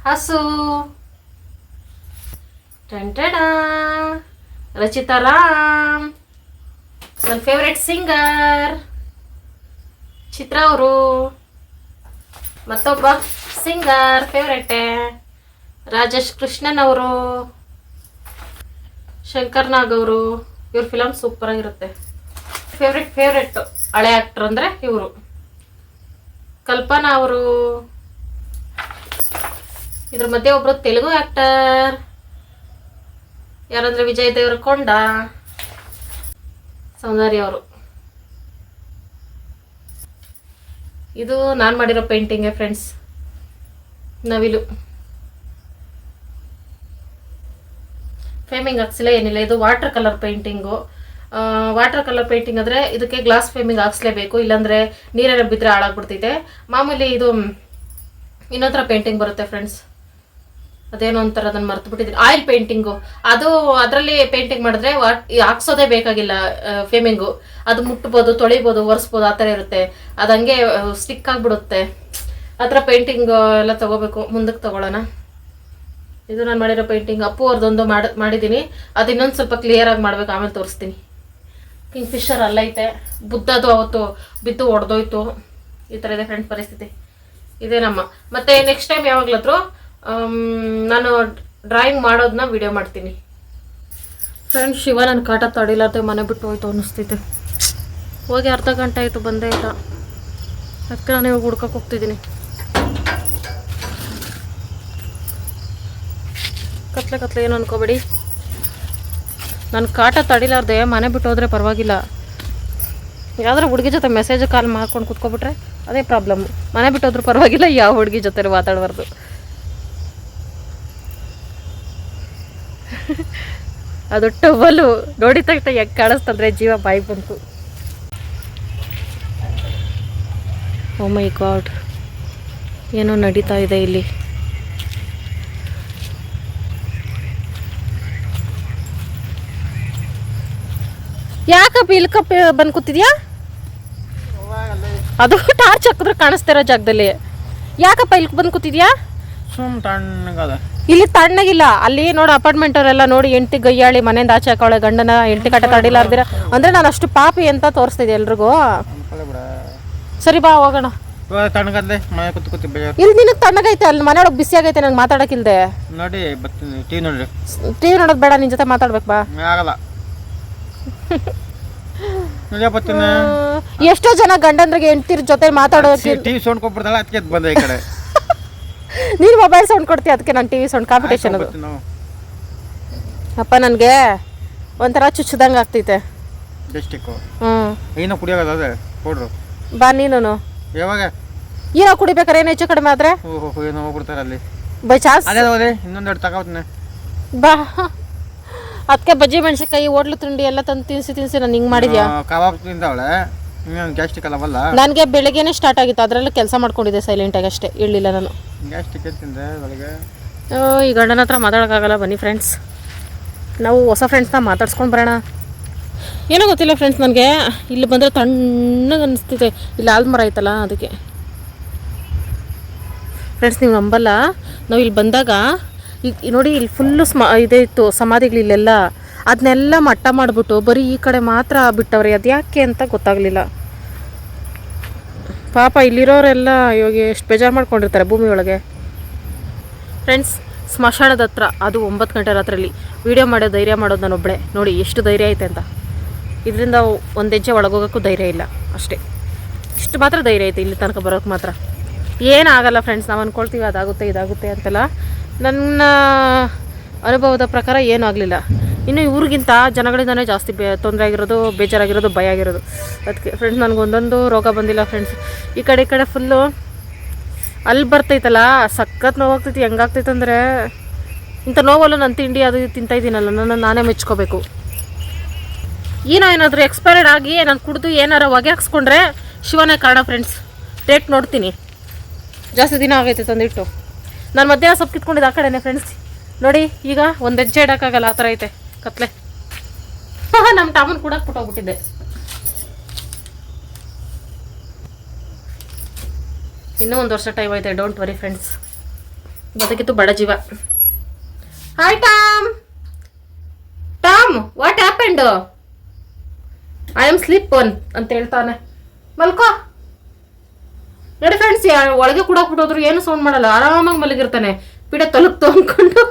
ಹಸು ಟಂಟಡ ರಚಿತಾ ರಾಮ್. ನನ್ನ ಫೇವ್ರೆಟ್ ಸಿಂಗರ್ ಚಿತ್ರಾ ಅವರು. ಮತ್ತೊಬ್ಬ ಸಿಂಗರ್ ಫೇವ್ರೆಟೇ ರಾಜೇಶ್ ಕೃಷ್ಣನ್ ಅವರು, ಶಂಕರ್ ನಾಗ್ ಅವರು. ಇವ್ರ ಫಿಲಮ್ ಸೂಪರ್ ಆಗಿರುತ್ತೆ. ಫೇವ್ರೆಟ್ ಹಳೆ ಆಕ್ಟರ್ ಅಂದ್ರೆ ಇವರು. ಕಲ್ಪನಾ ಅವರು. ಇದ್ರ ಮಧ್ಯೆ ಒಬ್ರು ತೆಲುಗು ಆಕ್ಟರ್ ಯಾರಂದ್ರೆ ವಿಜಯ್ ದೇವರಕೊಂಡ. ಸೌಂದರ್ಯ ಅವರು. ಇದು ನಾನು ಮಾಡಿರೋ ಪೇಂಟಿಂಗ್ ಫ್ರೆಂಡ್ಸ್. ನವಿಲು ಫ್ರೇಮಿಂಗ್ ಹಾಕ್ಸಿಲ್ಲ, ಏನಿಲ್ಲ. ಇದು water colour painting. Water colour painting ಅಂದರೆ ಇದಕ್ಕೆ ಗ್ಲಾಸ್ ಫ್ರೇಮಿಂಗ್ ಹಾಕ್ಸ್ಲೇಬೇಕು, ಇಲ್ಲಾಂದರೆ ನೀರೆಲ್ಲ ಬಿದ್ದರೆ ಹಾಳಾಗ್ಬಿಡ್ತೈತೆ. ಮಾಮೂಲಿ ಇದು ಇನ್ನೊಂಥರ ಪೇಂಟಿಂಗ್ ಬರುತ್ತೆ ಫ್ರೆಂಡ್ಸ್. ಅದೇನೋ ಒಂಥರ ಅದನ್ನು ಮರ್ತು ಬಿಟ್ಟಿದ್ದೀನಿ. ಆಯಿಲ್ ಪೇಂಟಿಂಗು ಅದು. ಅದರಲ್ಲಿ ಪೇಂಟಿಂಗ್ ಮಾಡಿದ್ರೆ ಹಾಕ್ಸೋದೇ ಬೇಕಾಗಿಲ್ಲ ಫ್ರೇಮಿಂಗು. ಅದು ಮುಟ್ಬೋದು, ತೊಳಿಬೋದು, ಒರೆಸ್ಬೋದು, ಆ ಥರ ಇರುತ್ತೆ. ಅದು ಹಂಗೆ ಸ್ಟಿಕ್ ಆಗಿಬಿಡುತ್ತೆ. ಆ ಥರ ಪೇಂಟಿಂಗ್ ಎಲ್ಲ ತೊಗೋಬೇಕು. ಮುಂದಕ್ಕೆ ತೊಗೊಳ್ಳೋಣ. ಇದು ನಾನು ಮಾಡಿರೋ ಪೇಂಟಿಂಗ್. ಅಪ್ಪು ಅವ್ರದ್ದೊಂದು ಮಾಡಿದ್ದೀನಿ. ಅದು ಇನ್ನೊಂದು ಸ್ವಲ್ಪ ಕ್ಲಿಯರ್ ಆಗಿ ಮಾಡ್ಬೇಕು, ಆಮೇಲೆ ತೋರಿಸ್ತೀನಿ. King Fisher ಅಲ್ಲೈತೆ. ಬುದ್ಧದು ಅವತ್ತು ಬಿದ್ದು ಒಡೆದೋಯ್ತು. ಈ ಥರ ಇದೆ ಫ್ರೆಂಡ್ಸ್ ಪರಿಸ್ಥಿತಿ. ಇದೇನಮ್ಮ. ಮತ್ತೆ ನೆಕ್ಸ್ಟ್ ಟೈಮ್ ಯಾವಾಗ್ಲಾದ್ರು ನಾನು ಡ್ರಾಯಿಂಗ್ ಮಾಡೋದನ್ನ ವಿಡಿಯೋ ಮಾಡ್ತೀನಿ ಫ್ರೆಂಡ್ಸ್. ಶಿವ ನನ್ನ ಕಾಟ ತಡಿಲಾರ್ದೆ ಮನೆ ಬಿಟ್ಟು ಹೋಯ್ತು ಅನ್ನಿಸ್ತೈತೆ. ಹೋಗಿ ಅರ್ಧ ಗಂಟೆ ಆಯಿತು, ಬಂದೇ ಇಲ್ಲ. ಅದಕ್ಕೆ ನಾನು ಇವಾಗ ಹುಡ್ಕಕ್ಕೆ ಹೋಗ್ತಿದ್ದೀನಿ. ಕತ್ಲೆ ಏನು ಅನ್ಕೋಬೇಡಿ. ನನ್ನ ಕಾಟ ತಡಿಲಾರ್ದೆ ಮನೆ ಬಿಟ್ಟು ಹೋದರೆ ಪರವಾಗಿಲ್ಲ. ಯಾವ್ದಾರು ಹುಡುಗಿ ಜೊತೆ ಮೆಸೇಜ್ ಕಾಲ್ ಮಾಡ್ಕೊಂಡು ಕುತ್ಕೊಬಿಟ್ರೆ ಅದೇ ಪ್ರಾಬ್ಲಮ್ಮು. ಮನೆ ಬಿಟ್ಟು ಹೋದ್ರೂ ಪರವಾಗಿಲ್ಲ, ಯಾವ ಹುಡುಗಿ ಜೊತೆ ಮಾತಾಡಬಾರ್ದು. ಅದು ಟವಲು ನೋಡಿ ತಕ್ಷಣ ಯಾಕೆ ಕಾಣಿಸ್ತಂದ್ರೆ ಜೀವ ಬಾಯಿ ಬಂತು. ಓ ಮೈ ಗಾಡ್, ಏನೋ ನಡೀತಾ ಇದೆ ಇಲ್ಲಿ. ಯಾಕಪ್ಪ ಇಲ್ಲಿ ಬಂದು ಕೂತಿದ್ಯಾ? ಅದು ಟಾರ್ಚ್ ಹಾಕಿದ್ರೆ ಕಾಣಿಸ್ತಾ ಇರೋ ಜಾಗದಲ್ಲಿ. ಯಾಕಪ್ಪ ಇಲ್ಲಿ ಬಂದು ಕೂತಿದ್ಯಾ? ಇಲ್ಲಿ ತಣ್ಣಗಿಲ್ಲ. ಅಲ್ಲಿ ನೋಡು ಅಪಾರ್ಟ್ಮೆಂಟ್ ಅವರೆಲ್ಲ ನೋಡಿ ಹೆಂಡತಿ ಗಯ್ಯಾಳಿ ಮನೆಯಿಂದ ಆಚೆ ಹಾಕೋಳೆ, ಗಂಡನ ಹೆಂಡತಿ ಕಟ್ಟ ತಡಿಲಾರ್ದಿರ ಅಂದ್ರೆ ನಾನು ಅಷ್ಟು ಪಾಪಿ ಅಂತ ತೋರಿಸ್ತಿದ್ದೆ ಎಲ್ರಿಗೂ. ಸರಿ ಬಾ ಹೋಗೋಣ. ಇಲ್ಲಿ ನಿನಗೆ ತಣ್ಣಗೈತೆ, ಅಲ್ಲಿ ಮನೆಯೊಳಗೆ ಬಿಸಿ ಆಗೈತೆ, ನಂಗೆ ಮಾತಾಡಕ್ಕಿಲ್ದೆ. ನೋಡಿ ಟಿವಿ ನೋಡೋದು ಬೇಡ, ನಿನ್ ಜೊತೆ ಮಾತಾಡ್ಬೇಕು ಬಾ. ಎಷ್ಟೋ ಜನ ಗಂಡಂದ್ರಿಗೆ ಹೆಂಡ್ತಿರ್ ಜೊತೆ ಮಾತಾಡೋಕೆ ಟಿವಿ ಸೌಂಡ್ ಕೊಟ್ಬಿಡ್ತಾಳೆ, ಅದಕ್ಕೆ ಬಂದೆ ಈ ಕಡೆ. ನೀನು ಮೊಬೈಲ್ ಸೌಂಡ್ ಕೊಡ್ತೀಯ, ಅದಕ್ಕೆ ನಾನು ಟಿವಿ ಸೌಂಡ್ ಕಾಂಪಿಟೇಷನ್ ಅದು. ಅಪ್ಪ ನನಗೆ ಒಂಥರ ಚುಚ್ಚದಂಗೆ ಆಗ್ತೈತೆ. ಏನೋ ಕುಡಿಯೋದು ಅದೇ ಕೊಡ್ರು. ಬಾ ನೀನು. ಯಾವಾಗ ಏನೋ ಕುಡಿಬೇಕಾರೆ ಏನು ಹೆಚ್ಚು ಕಡಿಮೆ ಆದ್ರೆ ಏನೋ ಹೋಗ್ಬಿಡ್ತಾರೆ ಅಲ್ಲಿ ಬೈ ಚಾನ್ಸ್. ಅದೇ ಹೋದೆ ಇನ್ನೊಂದೆರಡು ತಗೋತೀನಿ ಬಾ. ಅದಕ್ಕೆ ಬಜ್ಜಿ ಮೆಣಸಿನ್ಕಾಯಿ ಹೋಟ್ಲು ತಿಂಡಿ ಎಲ್ಲ ತಂದು ತಿನ್ಸಿ ನಾನು ಹಿಂಗೆ ಮಾಡಿದ್ಯಾ? ಕಬಾಬ್ ತಿಂದವಳೆ, ಗ್ಯಾಸ್ಟ್ರಿಕ್ ಅಲ್ಲವಲ್ಲ. ನನಗೆ ಬೆಳಗ್ಗೆನೇ ಸ್ಟಾರ್ಟ್ ಆಗಿತ್ತು, ಅದರಲ್ಲೂ ಕೆಲಸ ಮಾಡ್ಕೊಂಡಿದ್ದೆ ಸೈಲೆಂಟಾಗಿ ಅಷ್ಟೇ, ಇರಲಿಲ್ಲ ನಾನು. ಗ್ಯಾಸ್ಟ್ರಿಕ್ ತಿಂದೆ ಬೆಳಗ್ಗೆ. ಈ ಗಂಡನ ಹತ್ರ ಮಾತಾಡೋಕ್ಕಾಗಲ್ಲ. ಬನ್ನಿ ಫ್ರೆಂಡ್ಸ್, ನಾವು ಹೊಸ ಫ್ರೆಂಡ್ಸ್ನ ಮಾತಾಡ್ಸ್ಕೊಂಡು ಬರೋಣ. ಏನೋ ಗೊತ್ತಿಲ್ಲ ಫ್ರೆಂಡ್ಸ್, ನನಗೆ ಇಲ್ಲಿ ಬಂದರೆ ತಣ್ಣಗೆ ಅನಿಸ್ತಿದೆ. ಇಲ್ಲಿ ಆಲ್ಮರ ಐತಲ್ಲ ಅದಕ್ಕೆ. ಫ್ರೆಂಡ್ಸ್ ನೀವು ನಂಬಲ್ಲ, ನಾವು ಇಲ್ಲಿ ಬಂದಾಗ ಈಗ ನೋಡಿ ಇಲ್ಲಿ ಫುಲ್ಲು ಇದೇ ಇತ್ತು ಸಮಾಧಿಗಳು ಇಲ್ಲೆಲ್ಲ. ಅದನ್ನೆಲ್ಲ ಮಟ್ಟ ಮಾಡಿಬಿಟ್ಟು ಬರೀ ಈ ಕಡೆ ಮಾತ್ರ ಬಿಟ್ಟವ್ರೆ. ಅದು ಯಾಕೆ ಅಂತ ಗೊತ್ತಾಗಲಿಲ್ಲ. ಪಾಪ ಇಲ್ಲಿರೋರೆಲ್ಲ ಇವಾಗ ಎಷ್ಟು ಬೇಜಾರು ಮಾಡ್ಕೊಂಡಿರ್ತಾರೆ ಭೂಮಿ ಒಳಗೆ. ಫ್ರೆಂಡ್ಸ್ ಸ್ಮಶಾನದ ಹತ್ರ ಅದು 9 ಗಂಟೆ ರಾತ್ರಿಯಲ್ಲಿ ವೀಡಿಯೋ ಮಾಡೋ ಧೈರ್ಯ ಮಾಡೋದು ನಾನು ಒಬ್ಬಳೆ. ನೋಡಿ ಎಷ್ಟು ಧೈರ್ಯ ಐತೆ ಅಂತ. ಇದರಿಂದ ಒಂದು ಹೆಜ್ಜೆ ಒಳಗೋಗೋಕ್ಕೂ ಧೈರ್ಯ ಇಲ್ಲ ಅಷ್ಟೇ. ಇಷ್ಟು ಮಾತ್ರ ಧೈರ್ಯ ಐತೆ ಇಲ್ಲಿ ತನಕ ಬರೋಕ್ಕೆ ಮಾತ್ರ. ಏನಾಗಲ್ಲ ಫ್ರೆಂಡ್ಸ್, ನಾವು ಅಂದ್ಕೊಳ್ತೀವಿ ಅದಾಗುತ್ತೆ ಇದಾಗುತ್ತೆ ಅಂತೆಲ್ಲ. ನನ್ನ ಅನುಭವದ ಪ್ರಕಾರ ಏನೂ ಆಗಲಿಲ್ಲ. ಇನ್ನು ಇವ್ರಿಗಿಂತ ಜನಗಳಿಂದನೇ ಜಾಸ್ತಿ ತೊಂದರೆ ಆಗಿರೋದು, ಬೇಜಾರಾಗಿರೋದು, ಭಯ ಆಗಿರೋದು. ಅದಕ್ಕೆ ಫ್ರೆಂಡ್ಸ್ ನನಗೊಂದೊಂದು ರೋಗ ಬಂದಿಲ್ಲ ಫ್ರೆಂಡ್ಸ್. ಈ ಕಡೆ ಫುಲ್ಲು ಅಲ್ಲಿ ಬರ್ತೈತಲ್ಲ, ಸಖತ್ ನೋವಾಗ್ತೈತಿ. ಹೆಂಗಾಗ್ತೈತೆ ಅಂದರೆ ಇಂಥ ನೋವಲ್ಲೂ ನಾನು ತಿಂಡಿ ಅದು ತಿಂತಾಯಿದ್ದೀನಲ್ಲ, ನಾನೇ ಮೆಚ್ಕೋಬೇಕು. ಏನಾದರೂ ಎಕ್ಸ್ಪೈರ್ಡ್ ಆಗಿ ನಾನು ಕುಡಿದು ಏನಾರ ಹೊಗೆ ಹಾಕ್ಸ್ಕೊಂಡ್ರೆ ಶಿವನೇ ಕಾರಣ ಫ್ರೆಂಡ್ಸ್. ಡೇಟ್ ನೋಡ್ತೀನಿ, ಜಾಸ್ತಿ ದಿನ ಆಗೈತೆ ತಂದಿಟ್ಟು. ನಾನು ಮಧ್ಯಾಹ್ನ ಸೊಪ್ಪು ಕಿತ್ಕೊಂಡಿದ್ದು ಆ ಕಡೆನೇ ಫ್ರೆಂಡ್ಸ್. ನೋಡಿ ಈಗ ಒಂದು ಹೆಜ್ಜೆ ಇಡೋಕ್ಕಾಗಲ್ಲ, ಆ ಥರ ಐತೆ ಕತ್ಲೆ. ನಮ್ಮ ಟಾಮನ್ ಕೂಡ ಬಿಟ್ಟೋಗ್ಬಿಟ್ಟಿದ್ದೆ. ಇನ್ನೂ 1 ವರ್ಷ ಟೈಮ್ ಐತೆ, ಡೋಂಟ್ ವರಿ ಫ್ರೆಂಡ್ಸ್. ಬದುಕಿತ್ತು ಬಡ ಜೀವ. Hi Tom. What happened? I am sleep ಅಂತ ಹೇಳ್ತಾನೆ. ಮಲ್ಕೋ. ನೋಡಿ ಫ್ರೆಂಡ್ಸ್, ಒಳಗೆ ಕೂಡ ಹೋದ್ರು ಏನು ಸೌಂಡ್ ಮಾಡಲ್ಲ, ಆರಾಮಾಗಿ ಮಲಗಿರ್ತಾನೆ. ಪಿಡ ತಲುಪ್ತು ಅಂದ್ಕೊಂಡು.